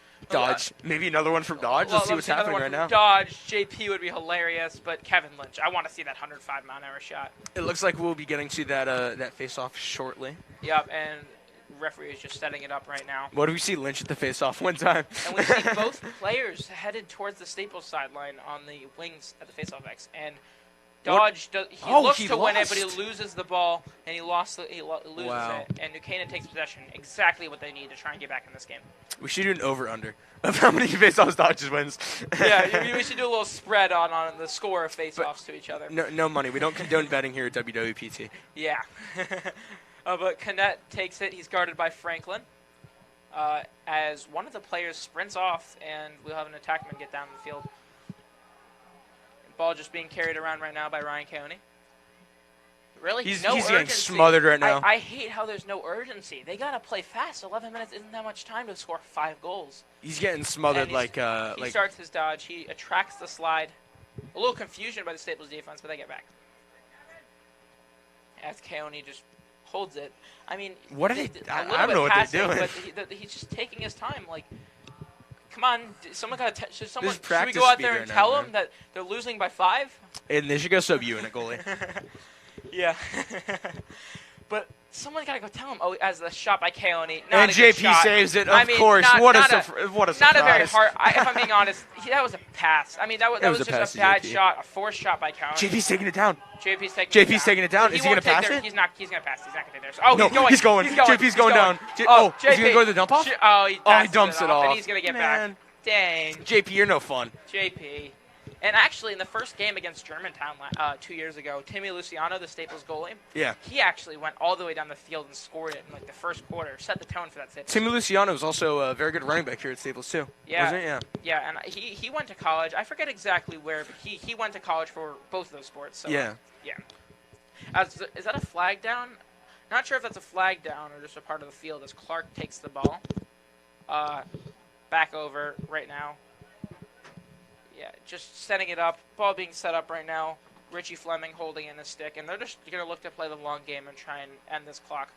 S4: Maybe another one from Dodge. Let's see what's happening right now.
S5: Dodge, JP would be hilarious, but Kevin Lynch, I want to see that 105-mile-an-hour shot.
S4: It looks like we'll be getting to that face-off shortly.
S5: Yep, and referee is just setting it up right now.
S4: What do we see Lynch at the face-off one time?
S5: And we see both players headed towards the Staples sideline on the wings at the face-off X, and Dodge looks to win it, but he loses the ball, and he loses it. And New Canaan takes possession. Exactly what they need to try and get back in this game.
S4: We should do an over/under of how many face-offs Dodge wins.
S5: Yeah, we should do a little spread on the score of face-offs to each other.
S4: No money. We don't condone betting here at WWPT.
S5: Yeah. But Canet takes it. He's guarded by Franklin. As one of the players sprints off, and we'll have an attackman get down the field. Ball just being carried around right now by Ryan County. Really?
S4: He's
S5: urgency.
S4: getting smothered right now.
S5: I hate how there's no urgency. They got to play fast. 11 minutes isn't that much time to score 5 goals.
S4: He's getting smothered
S5: he starts his dodge. He attracts the slide. A little confusion by the Staples defense, but they get back. As County just holds it. I mean,
S4: I don't know what they're doing.
S5: But he's just taking his time. Like, come on, should we go out there and tell them that they're losing by 5?
S4: And they should go sub you in a goalie.
S5: Yeah. But someone's got to go tell him. Oh, as the shot by Keone.
S4: And JP saves it, of course. What a surprise.
S5: Not a very hard. If I'm being honest, that was a pass. I mean, that was just a bad shot, a forced shot by Keone.
S4: JP's taking it down.
S5: JP's
S4: taking it down. Is he going to pass it?
S5: He's not going to pass. He's not going to do this. Oh,
S4: he's going. JP's going down. Is he going to go to the dump off?
S5: He
S4: dumps it off.
S5: And he's going to get back. Dang.
S4: JP, you're no fun.
S5: JP. And actually, in the first game against Germantown 2 years ago, Timmy Luciano, the Staples goalie, he actually went all the way down the field and scored it in the first quarter, set the tone for that Staples.
S4: Timmy Luciano is also a very good running back here at Staples too.
S5: Yeah,
S4: wasn't it?
S5: Yeah, and he went to college. I forget exactly where, but he went to college for both of those sports. So,
S4: yeah.
S5: Is that a flag down? Not sure if that's a flag down or just a part of the field as Clark takes the ball back over right now. Yeah, just setting it up. Ball being set up right now. Richie Fleming holding in the stick, and they're just going to look to play the long game and try and end this clock.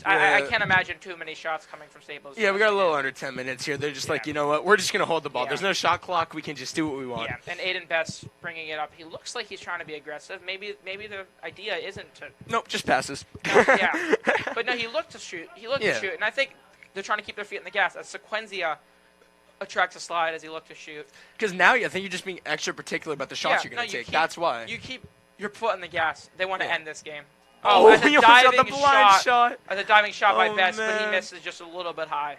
S5: I can't imagine too many shots coming from Staples.
S4: Yeah, we got a little under 10 minutes here. They're just like, you know what? We're just going to hold the ball. There's no shot clock. We can just do what we want.
S5: Yeah, and Aiden Betts bringing it up. He looks like he's trying to be aggressive. Maybe the idea isn't to...
S4: Nope, just passes.
S5: Yeah. But no, he looked to shoot. To shoot, and I think they're trying to keep their feet in the gas. As Sequenzia attracts a slide as he looked to shoot.
S4: Because now I think you're just being extra particular about the shots you're going to take. That's why.
S5: You keep your foot on the gas. They want to end this game.
S4: He almost got the blind shot.
S5: As a diving shot by Betts, but he misses just a little bit high.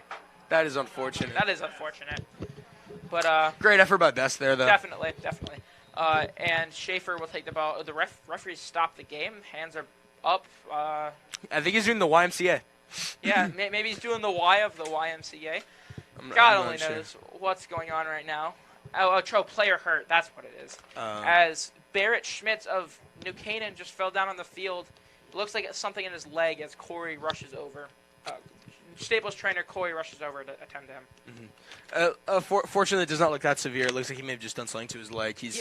S4: That is unfortunate.
S5: But
S4: great effort by Betts there, though.
S5: Definitely. And Schaefer will take the ball. The referees stop the game. Hands are up.
S4: I think he's doing the YMCA.
S5: Yeah, maybe he's doing the Y of the YMCA. God only knows what's going on right now. Player hurt. That's what it is. As Barrett Schmitz of New Canaan just fell down on the field. It looks like it's something in his leg as Corey rushes over. Staples trainer Corey rushes over to attend to him.
S4: Fortunately, it does not look that severe. It looks like he may have just done something to his leg. He's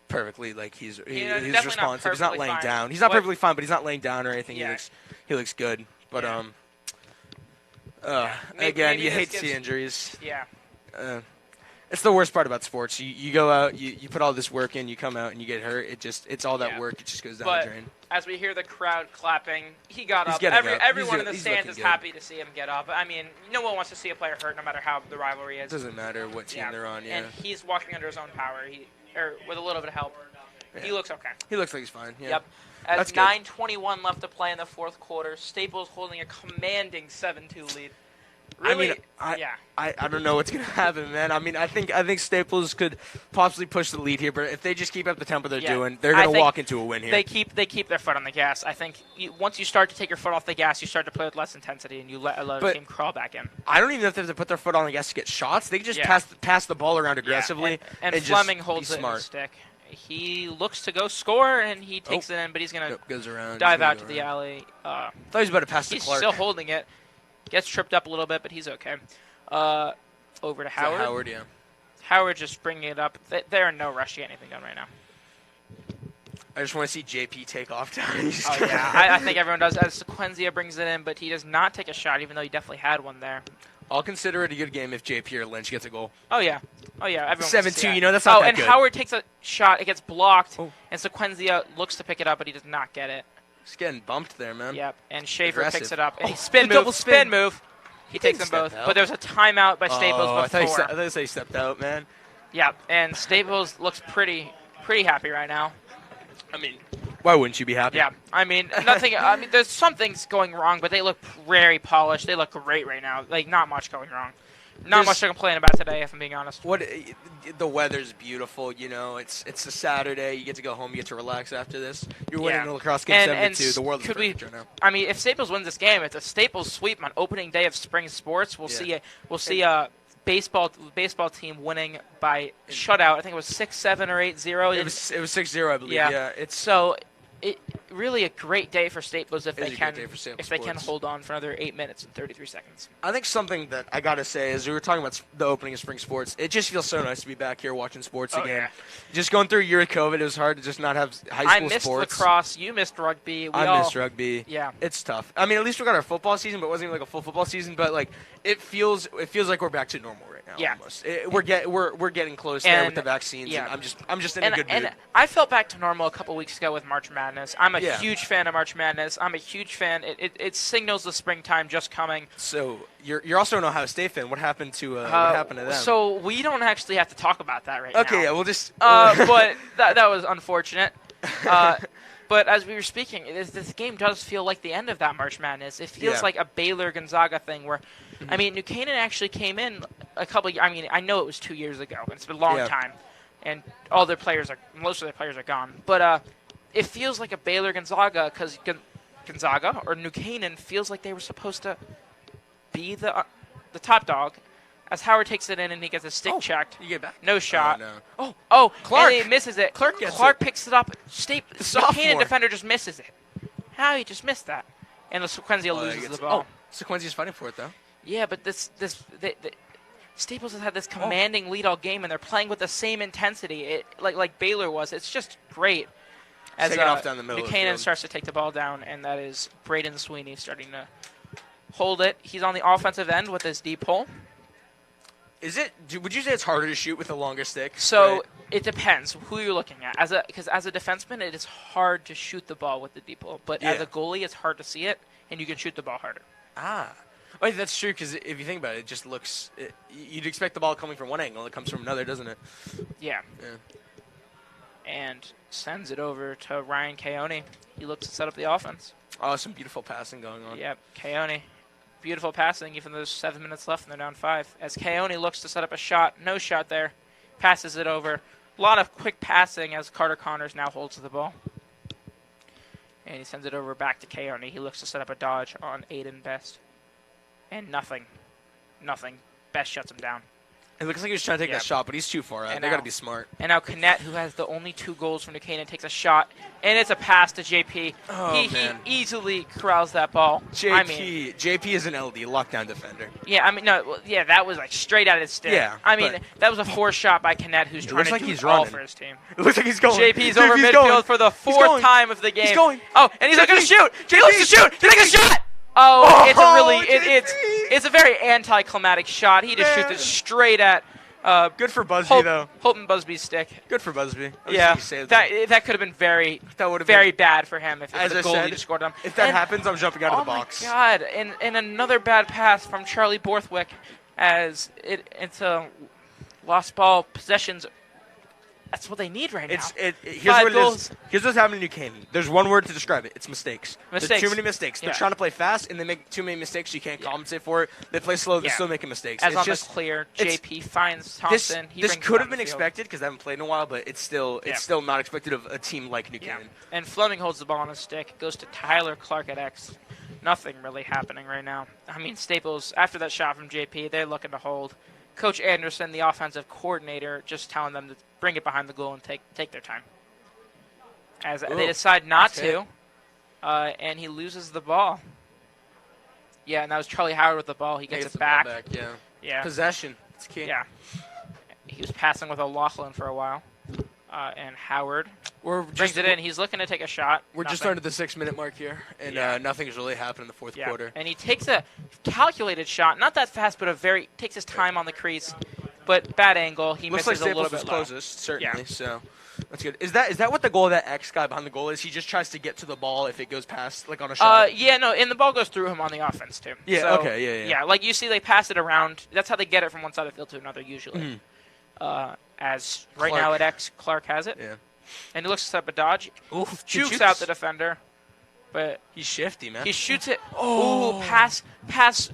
S4: perfectly, he's responsive. He's not laying down. He's not perfectly fine, but he's not laying down or anything.
S5: Yeah.
S4: He looks good. But
S5: Maybe
S4: again, you
S5: this
S4: hate to
S5: gives-
S4: see injuries.
S5: Yeah.
S4: It's the worst part about sports. You go out, you put all this work in, you come out and you get hurt. It's all that
S5: Yeah.
S4: work. It just goes down
S5: But
S4: the drain.
S5: as we hear the crowd clapping, he got
S4: He's
S5: up.
S4: getting up.
S5: Everyone in the
S4: He's
S5: stands
S4: looking
S5: is
S4: good.
S5: happy to see him get up. I mean, no one wants to see a player hurt, no matter how the rivalry
S4: It
S5: is.
S4: doesn't matter what team they're on. Yeah,
S5: And he's walking under his own power. Or with a little bit of help. He looks okay.
S4: he looks like he's fine. Yeah.
S5: Yep.
S4: That's
S5: As
S4: good.
S5: 9:21 left to play in the fourth quarter, Staples holding a commanding 7-2 lead. Really,
S4: I mean,
S5: yeah.
S4: I don't know what's gonna happen, man. I mean, I think Staples could possibly push the lead here, but if they just keep up the tempo they're doing, they're
S5: I
S4: gonna
S5: think
S4: walk into a win here.
S5: They keep their foot on the gas. I think once you start to take your foot off the gas, you start to play with less intensity, and you let a team crawl back in.
S4: I don't even know if they have to put their foot on the gas to get shots. They can just pass the ball around aggressively.
S5: And
S4: and
S5: Fleming
S4: just
S5: holds
S4: be
S5: it in
S4: smart.
S5: his stick. He looks to go score, and he takes it in, but he's gonna
S4: Nope, goes around.
S5: dive
S4: He's gonna
S5: out
S4: go
S5: to the
S4: around.
S5: alley.
S4: Thought he was about to pass to
S5: He's
S4: Clark.
S5: still holding it. Gets tripped up a little bit, but he's okay. Over to
S4: Is that
S5: Howard.
S4: Howard, yeah.
S5: Howard just bringing it up. They're in no rush to get anything done right now.
S4: I just want to see JP take off down.
S5: Oh, yeah. I think everyone does. As Sequenzia brings it in, but he does not take a shot, even though he definitely had one there.
S4: I'll consider it a good game if JP or Lynch gets a goal.
S5: Oh, yeah. Everyone wants to see
S4: 7-2,
S5: that.
S4: you know, that's not that
S5: and
S4: good.
S5: Howard takes a shot. It gets blocked,
S4: Oh.
S5: and Sequenzia looks to pick it up, but he does not get it.
S4: He's getting bumped there, man.
S5: Yep. And Schaefer
S4: Aggressive.
S5: picks it up. And he
S4: the double
S5: spin
S4: spin.
S5: move. He takes them
S4: didn't
S5: both.
S4: step out.
S5: But there's a timeout by Staples
S4: I thought
S5: before.
S4: he stepped out, man.
S5: Yep. And Staples looks pretty happy right now.
S4: I mean, why wouldn't you be happy?
S5: Yeah, I mean, nothing. I mean, there's some things going wrong, but they look very polished. They look great right now. Like, not much going wrong. Not much to complain about today, if I'm being honest.
S4: The weather's beautiful, you know. It's a Saturday. You get to go home. You get to relax after this. You're winning the lacrosse game 7-2. The world is perfect right now.
S5: I mean, if Staples wins this game, it's a Staples sweep on opening day of spring sports. We'll see a baseball team winning by shutout. I think it was 6-7 or 8-0.
S4: It was 6-0, I believe. Yeah. It's
S5: so it really a great day for Staples if
S4: It is
S5: they
S4: a
S5: can
S4: great day for Staples
S5: if they can
S4: sports.
S5: hold on for another 8 minutes and 33 seconds.
S4: I think something that I gotta say is we were talking about the opening of spring sports. It just feels so nice to be back here watching sports again.
S5: Yeah.
S4: Just going through a year of COVID, it was hard to just not have high
S5: I
S4: school
S5: missed
S4: sports.
S5: lacrosse. You missed rugby.
S4: I missed rugby.
S5: Yeah.
S4: It's tough. I mean, at least we got our football season, but it wasn't even like a full football season. But like, it feels like we're back to normal right now.
S5: Yeah.
S4: Almost. We're getting close there with the vaccines.
S5: yeah.
S4: And I'm just in a good mood.
S5: And I felt back to normal a couple weeks ago with March Madness. I'm a
S4: Yeah.
S5: huge fan of March Madness. I'm a huge fan. It signals the springtime just coming.
S4: So you're also an Ohio State fan. What happened to what happened to them?
S5: So we don't actually have to talk about that right now.
S4: Okay, yeah, we'll just.
S5: But that was unfortunate. But as we were speaking, this game does feel like the end of that March Madness. It feels like a Baylor-Gonzaga thing where, I mean, New Canaan actually came in a couple. I mean, I know it was 2 years ago. It's been a long time, and most of their players are gone. But it feels like a Baylor-Gonzaga because Gonzaga or New Canaan feels like they were supposed to be the top dog. As Howard takes it in and he gets his stick checked.
S4: You get back.
S5: No shot.
S4: No.
S5: Clark. And he misses it.
S4: Clark gets
S5: Clark
S4: it.
S5: picks it up. The
S4: sophomore.
S5: Canaan defender just misses it. How he just missed that? And the Sequenzia loses the ball.
S4: Sequenzia's fighting for it though.
S5: Yeah, but Staples has had this commanding lead all game, and they're playing with the same intensity, like Baylor was. It's just great. As
S4: Taking off down the middle of the
S5: Buchanan
S4: field.
S5: starts to take the ball down, and that is Braden Sweeney starting to hold it. He's on the offensive end with his deep hole.
S4: Would you say it's harder to shoot with a longer stick?
S5: So
S4: Right.
S5: it depends who you're looking at. Because as a defenseman, it is hard to shoot the ball with the deep hole. But as a goalie, it's hard to see it, and you can shoot the ball harder.
S4: Oh, that's true. Because if you think about it, it just looks. You'd expect the ball coming from one angle. It comes from another, doesn't it?
S5: Yeah. And sends it over to Ryan Keone. He looks to set up the offense.
S4: Oh, some beautiful passing going on.
S5: Yep, Keone. Beautiful passing, even though there's 7 minutes left and they're down 5. As Keone looks to set up a shot, no shot there. Passes it over. A lot of quick passing as Carter Connors now holds the ball. And he sends it over back to Keone. He looks to set up a dodge on Aiden Best. And nothing. Best shuts him down.
S4: It looks like he was trying to take that shot, but he's too far out. They got to be smart.
S5: And now Canet, who has the only 2 goals from New Canaan, takes a shot, and it's a pass to JP.
S4: Oh,
S5: he
S4: man.
S5: easily corrals that ball.
S4: JP is an LD, lockdown defender.
S5: Yeah, I mean, that was like straight out of his stick.
S4: Yeah,
S5: I mean, that was a forced shot by Canet, who's trying to do
S4: he's
S5: all
S4: running.
S5: for his team.
S4: It looks like he's going.
S5: JP's over midfield for the 4th time of the game.
S4: He's going.
S5: Oh, and he's looking to shoot. He looks to shoot. He takes a shot. Oh, it's a really it's a very anticlimactic shot. He just shoots it straight at
S4: Good for Busby, though.
S5: Holton Busby's stick.
S4: Good for Busby.
S5: Yeah, that could have been very bad for him if the goalie just scored him.
S4: If that happens, I'm jumping out of the box.
S5: Oh my God! And another bad pass from Charlie Borthwick as into lost ball possessions. That's what they need right now.
S4: Here's what it is. Here's what's happening to New Canaan. There's one word to describe it. It's mistakes. There's too many mistakes. They're trying to play fast, and they make too many mistakes. You can't compensate for it. They play slow. They're still making mistakes.
S5: As on the clear, JP finds Thompson.
S4: This could have been expected because I haven't played in a while, but it's still not expected of a team like New Canaan.
S5: And Fleming holds the ball on his stick. Goes to Tyler Clark at X. Nothing really happening right now. I mean, Staples, after that shot from JP, they're looking to hold. Coach Anderson, the offensive coordinator, just telling them to bring it behind the goal and take their time. As they decide not to, and he loses the ball. Yeah, and that was Charlie Howard with the ball. He gets it back. Yeah.
S4: Possession. It's key.
S5: Yeah. He was passing with O'Loughlin for a while. And Howard brings it in. He's looking to take a shot.
S4: We're just under the 6-minute mark here, and nothing's really happened in the fourth quarter.
S5: And he takes a calculated shot, not that fast, but takes his time on the crease, but bad angle. He misses a little bit
S4: Looks like Staples is closest, certainly. So that's good. Is that what the goal of that X guy behind the goal is? He just tries to get to the ball if it goes past, like on a shot.
S5: And the ball goes through him on the offense too.
S4: Yeah.
S5: So,
S4: okay.
S5: Yeah, like you see, they pass it around. That's how they get it from one side of the field to another usually. As right now at X, Clark has it.
S4: Yeah.
S5: And he looks to set up a dodge. Jukes out the defender. But
S4: he's shifty, man.
S5: He shoots it. Oh, pass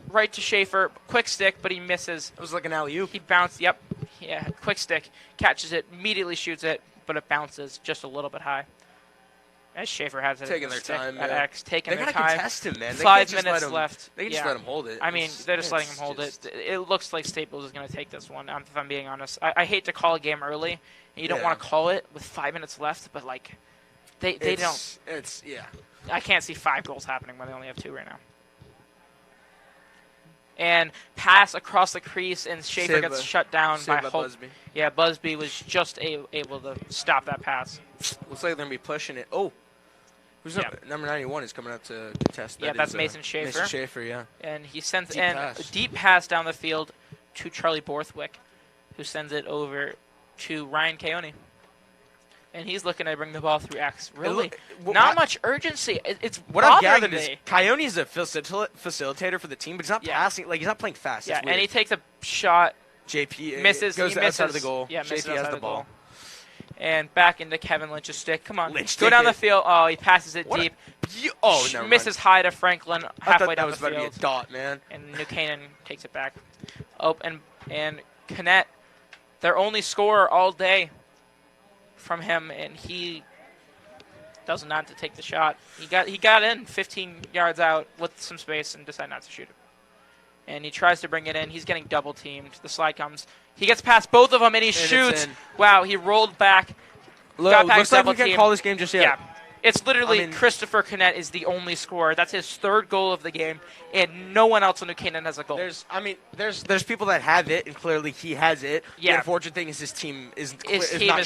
S5: right to Schaefer. Quick stick, but he misses.
S4: It was like an alley-oop.
S5: He bounced. Yep. Yeah, quick stick. Catches it, immediately shoots it, but it bounces just a little bit high. As Schaefer has it
S4: taking their time
S5: at X, taking their time.
S4: They gotta contest him, man.
S5: 5 minutes left.
S4: They can just let him hold it.
S5: I mean, they're just letting him hold it. It looks like Staples is going to take this one, if I'm being honest. I hate to call a game early, and you don't want to call it with 5 minutes left, but, like, they don't. I can't see 5 goals happening when they only have 2 right now. And pass across the crease, and Schaefer gets shut down by
S4: Busby.
S5: Yeah, Busby was just able to stop that pass.
S4: Looks like they're going to be pushing it. Oh. Who's number 91 is coming out to contest.
S5: That's Mason Schaefer.
S4: Mason Schaefer, yeah.
S5: And he sends a deep pass down the field to Charlie Borthwick, who sends it over to Ryan Keone. And he's looking to bring the ball through X. Really, not much urgency. It's
S4: what I've gathered is Keone's a facilitator for the team, but he's not passing. Like he's not playing fast.
S5: Yeah, and he takes a shot.
S4: JP
S5: misses.
S4: Goes outside of the goal.
S5: Yeah,
S4: JP has the ball.
S5: And back into Kevin Lynch's stick. Come on.
S4: Go
S5: down the field. Oh, he passes it deep. Misses high to Franklin halfway down the field.
S4: That was about to be a dot, man.
S5: And New Canaan takes it back. Oh, and Canet, their only scorer all day from him, and he does not to take the shot. He got in 15 yards out with some space and decided not to shoot it. And he tries to bring it in. He's getting double teamed. The slide comes. He gets past both of them, and he shoots. Wow, he rolled back. Got back
S4: looks like we can't call this game just yet.
S5: Yeah. It's literally Christopher Canet is the only scorer. That's his 3rd goal of the game, and no one else on New Canaan has a goal.
S4: There's people that have it, and clearly he has it.
S5: Yeah.
S4: The unfortunate thing is his team is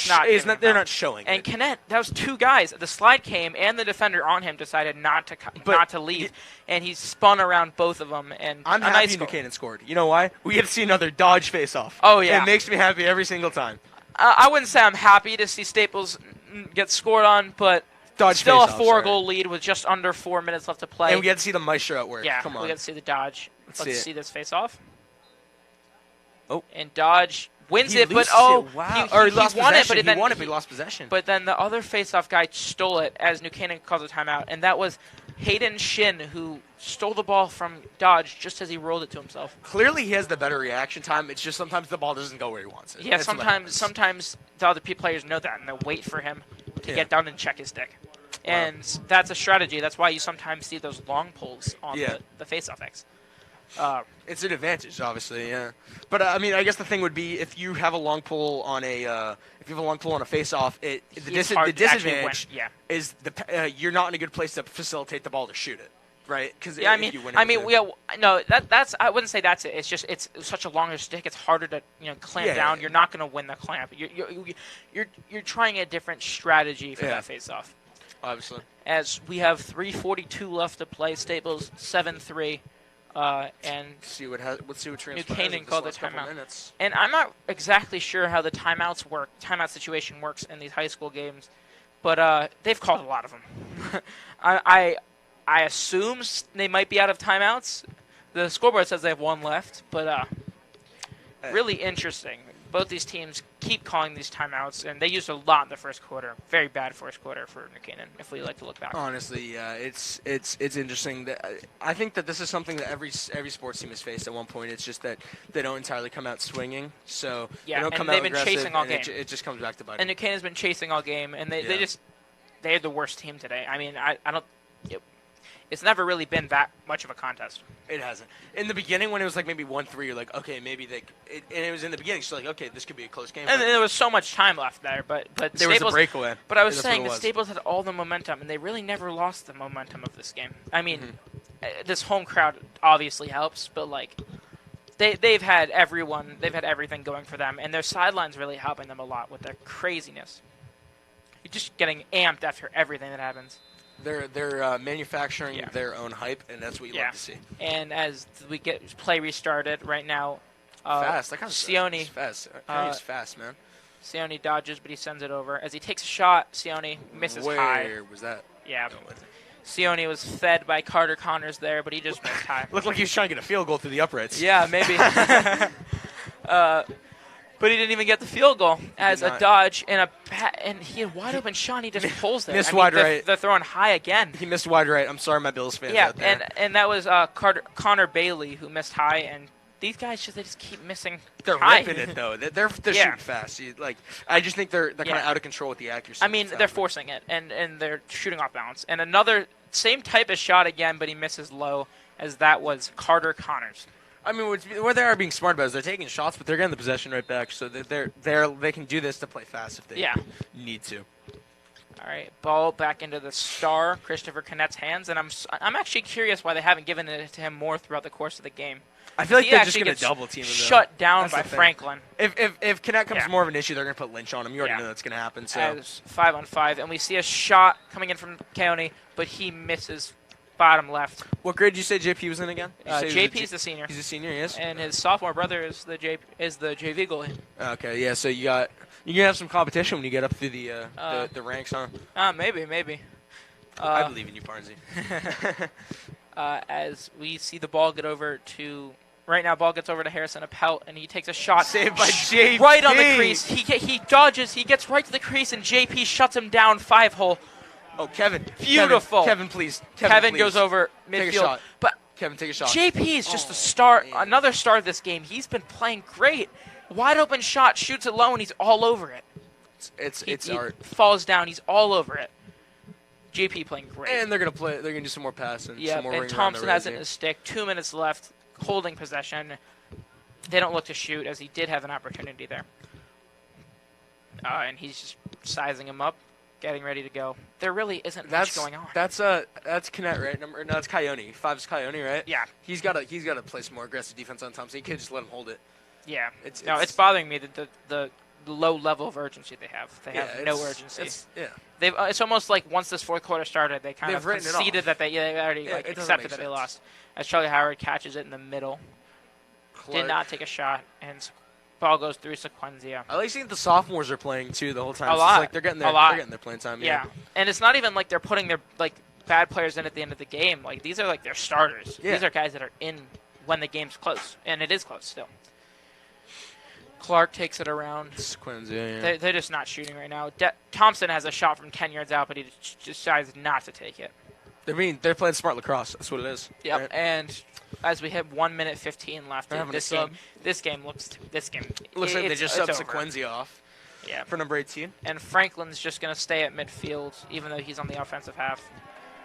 S5: not.
S4: They're not showing.
S5: And Canet, that was 2 guys. The slide came, and the defender on him decided not to leave, and he spun around both of them. And
S4: I'm happy New Canaan scored. You know why? We get to see another Dodge face-off.
S5: Oh yeah,
S4: it makes me happy every single time.
S5: I wouldn't say I'm happy to see Staples get scored on, but. Still a 4-goal lead with just under 4 minutes left to play.
S4: And we get to see the Maestro at work.
S5: Yeah,
S4: come on.
S5: we get to see the Dodge. Let's see this face-off.
S4: Oh.
S5: And Dodge wins it, but
S4: wow.
S5: He lost won it, but
S4: he won it, but he lost possession.
S5: But then the other face-off guy stole it as New Canaan calls a timeout, and that was Hayden Shin, who stole the ball from Dodge just as he rolled it to himself.
S4: Clearly he has the better reaction time. It's just sometimes the ball doesn't go where he wants it.
S5: Yeah, sometimes the other players know that, and they wait for him to get down and check his stick. And that's a strategy. That's why you sometimes see those long pulls on the face-off X.
S4: It's an advantage, obviously, yeah. But I mean, I guess the thing would be if you have a long pull on a face-off, the disadvantage is you're not in a good place to facilitate the ball to shoot it, right? Because
S5: I wouldn't say that's it. It's just it's such a longer stick. It's harder to clamp down. You're not going to win the clamp. You're trying a different strategy for that face-off.
S4: Obviously.
S5: as we have 3:42 left to play. Staples 7-3, and
S4: Let's see what transpires.
S5: Canaan
S4: in this
S5: called the
S4: last couple
S5: timeout.
S4: minutes.
S5: And I'm not exactly sure how the timeout situation works in these high school games, but they've called a lot of them. I assume they might be out of timeouts. The scoreboard says they have one left, but really interesting. Both these teams keep calling these timeouts, and they used a lot in the first quarter. Very bad first quarter for New Canaan, if we like to look back.
S4: Honestly, yeah, it's interesting. I think that this is something that every sports team has faced at one point. It's just that they don't entirely come out swinging, so
S5: Yeah,
S4: they don't
S5: and
S4: come
S5: they've
S4: out
S5: been
S4: aggressive,
S5: chasing all
S4: and
S5: game.
S4: it just comes back to bite
S5: And
S4: them.
S5: New Canaan's been chasing all game, and they're the worst team today. I mean, I don't. It's never really been that much of a contest.
S4: It hasn't. In the beginning, when it was like maybe 1-3, you're like, okay, maybe and it was in the beginning, so like, okay, this could be a close game.
S5: And there was so much time left there, but
S4: there was a breakaway.
S5: But I was
S4: That's what
S5: saying
S4: it
S5: that
S4: was.
S5: Staples had all the momentum, and they really never lost the momentum of this game. I mean, this home crowd obviously helps, but like they've had everything going for them, and their sidelines really helping them a lot with their craziness. You're just getting amped after everything that happens.
S4: They're manufacturing their own hype, and that's what you like to see.
S5: And as we get play restarted right now,
S4: Fast. That kind of
S5: Sione
S4: fast. He's fast, man.
S5: Sione dodges, but he sends it over. As he takes a shot, Sione misses high.
S4: Where was that?
S5: Yeah. Sione was fed by Carter Connors there, but he just missed high.
S4: Looked like he was trying to get a field goal through the uprights.
S5: Yeah, maybe. But he didn't even get the field goal as a dodge and he had wide open shot. And he just pulls there.
S4: Missed wide right.
S5: They're throwing high again.
S4: He missed wide right. I'm sorry, my Bills fans
S5: Yeah,
S4: out there.
S5: and that was Connor Bailey who missed high, and these guys they just keep missing.
S4: They're
S5: high.
S4: ripping it though. They're shooting fast. I just think they're kind of out of control with the accuracy.
S5: I mean, they're forcing it, and they're shooting off balance. And another same type of shot again, but he misses low, as that was Carter Connors.
S4: I mean, what they are being smart about is they're taking shots, but they're getting the possession right back, so they can do this to play fast if they need to.
S5: All right, ball back into the star, Christopher Cannett's hands, and I'm actually curious why they haven't given it to him more throughout the course of the game.
S4: I feel like they're just going to double team him.
S5: Shut down by Franklin.
S4: If Connect comes more of an issue, they're going to put Lynch on him. You already know that's going to happen. So
S5: as 5-on-5, and we see a shot coming in from County, but he misses bottom left.
S4: What grade did you say JP was in again?
S5: JP's the senior.
S4: He's a senior, yes.
S5: And his sophomore brother is the JV goalie.
S4: Okay, yeah. So you're gonna have some competition when you get up through the ranks, huh?
S5: Maybe.
S4: I believe in you, Barnsey.
S5: As we see the ball get over to. Right now, ball gets over to Harrison Appelt, and he takes a shot.
S4: Saved by JP.
S5: Right on the crease. He dodges. He gets right to the crease, and JP shuts him down 5-hole.
S4: Oh, Kevin.
S5: Beautiful.
S4: Kevin, please.
S5: Kevin
S4: please.
S5: goes over midfield.
S4: Take a shot.
S5: But
S4: Kevin, take a shot.
S5: JP is just a star, another star of this game. He's been playing great. Wide open shot, shoots it low, and he's all over it.
S4: It's
S5: he
S4: art.
S5: Falls down, he's all over it. JP playing great.
S4: And they're gonna do some more passing. Some more
S5: and
S4: ring
S5: Thompson
S4: around
S5: has it in his stick. 2 minutes left, holding possession. They don't look to shoot, as he did have an opportunity there. And he's just sizing him up, getting ready to go. There really isn't much going on.
S4: That's Connect, right? No, it's Coyote. 5's Coyote, right?
S5: Yeah.
S4: He's got to play some more aggressive defense on Thompson. He can't just let him hold it.
S5: Yeah. It's bothering me that the low level of urgency they have. They have no urgency. It's almost like once this fourth quarter started, they kind of conceded that they already accepted that they lost. As Charlie Howard catches it in the middle, did not take a shot, and ball goes through Sequenzia.
S4: I like seeing the sophomores are playing too the whole time.
S5: A lot.
S4: Like they're getting their playing time.
S5: Yeah, and it's not even like they're putting their bad players in at the end of the game. Like these are like their starters.
S4: Yeah.
S5: These are guys that are in when the game's close, and it is close still. Clark takes it around.
S4: Sequenzia, yeah.
S5: They're just not shooting right now. Thompson has a shot from 10 yards out, but he decides not to take it.
S4: They're playing smart lacrosse. That's what it is.
S5: Yep.
S4: Right?
S5: And as we have 1 minute 15 left in this game, looks
S4: like they just subbed Sequenzia off.
S5: Yeah.
S4: For number 18.
S5: And Franklin's just going to stay at midfield, even though he's on the offensive half.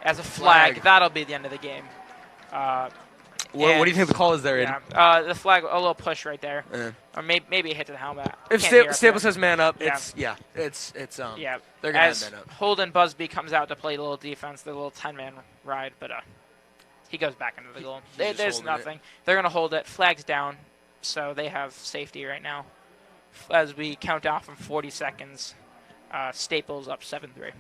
S5: As a flag. That'll be the end of the game.
S4: What do you think the call is there, Aiden?
S5: Yeah, the flag, a little push right there.
S4: Yeah.
S5: Or maybe a hit to the helmet.
S4: If Staples says man up, they're going to have man up.
S5: Holden Busby comes out to play a little defense, the little 10-man ride, but he goes back into the goal. There's nothing. They're going to hold it. Flag's down, so they have safety right now. As we count down from 40 seconds, Staples up 7-3.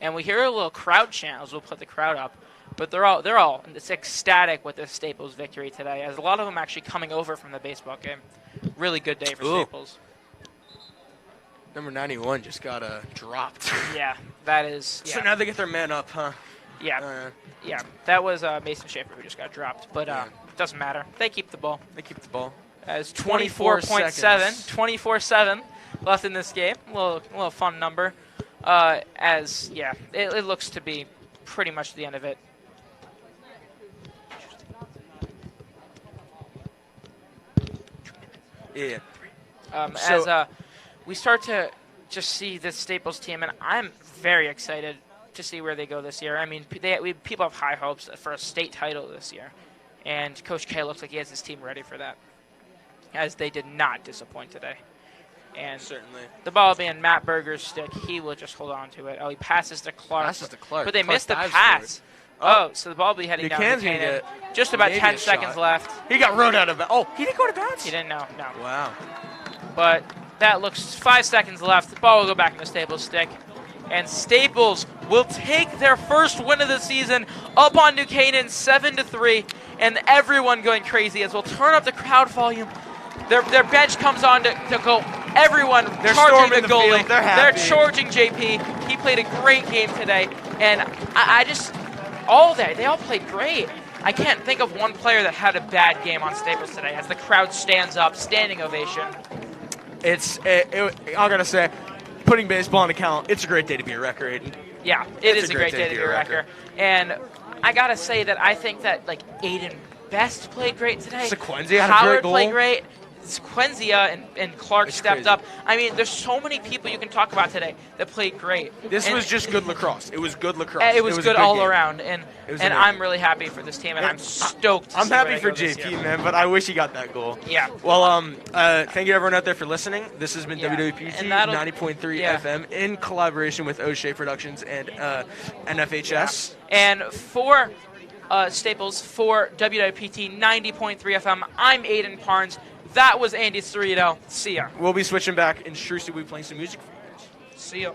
S5: And we hear a little crowd chant as we'll put the crowd up. But they're all ecstatic with this Staples victory today, as a lot of them actually coming over from the baseball game. Really good day for Staples.
S4: Number 91 just got dropped.
S5: Yeah, that is. Yeah.
S4: So now they get their man up, huh?
S5: Yeah, yeah. That was Mason Schaefer who just got dropped, but it doesn't matter. They keep the ball.
S4: They keep the ball.
S5: As 24.7 left in this game. A little fun number. It looks to be pretty much the end of it.
S4: Yeah.
S5: As we start to just see this Staples team, and I'm very excited to see where they go this year. I mean, people have high hopes for a state title this year, and Coach K looks like he has his team ready for that, as they did not disappoint today. And
S4: certainly,
S5: the ball being Matt Berger's stick, he will just hold on to it. Oh, he passes to Clark. But they missed the pass. So the ball will be heading down to Canaan. Just about 10 seconds left.
S4: He got run out of bounds. Oh, he didn't go to bounds?
S5: He didn't know, no.
S4: Wow.
S5: But that looks 5 seconds left. The ball will go back in the Staples stick. And Staples will take their first win of the season up on New Canaan 7-3. And everyone going crazy as we'll turn up the crowd volume. Their bench comes on to go. Everyone charging the goalie. They're charging JP. He played a great game today. And they all played great. I can't think of one player that had a bad game on Staples today as the crowd stands up, standing ovation.
S4: I gotta say, putting baseball on account, it's a great day to be a Wrecker, Aiden.
S5: Yeah, it is a great day to be a Wrecker. And I gotta say that I think that Aiden Best played great today.
S4: Sequenzia had a great
S5: Howard
S4: goal.
S5: played great. Sequenzia and Clark stepped up. I mean, there's so many people you can talk about today that played great.
S4: This was just good lacrosse. It was good lacrosse.
S5: It was good all
S4: game.
S5: around, and I'm really happy for this team, and I'm stoked.
S4: I'm happy for JP, man, but I wish he got that goal.
S5: Yeah.
S4: Well, thank you everyone out there for listening. This has been WWPT 90.3 FM in collaboration with O'Shea Productions and NFHS.
S5: Yeah. And for Staples, for WWPT 90.3 FM, I'm Aiden Parnes. That was Andy Cerrito. See ya.
S4: We'll be switching back, and Shrusti will be playing some music for you guys.
S5: See ya.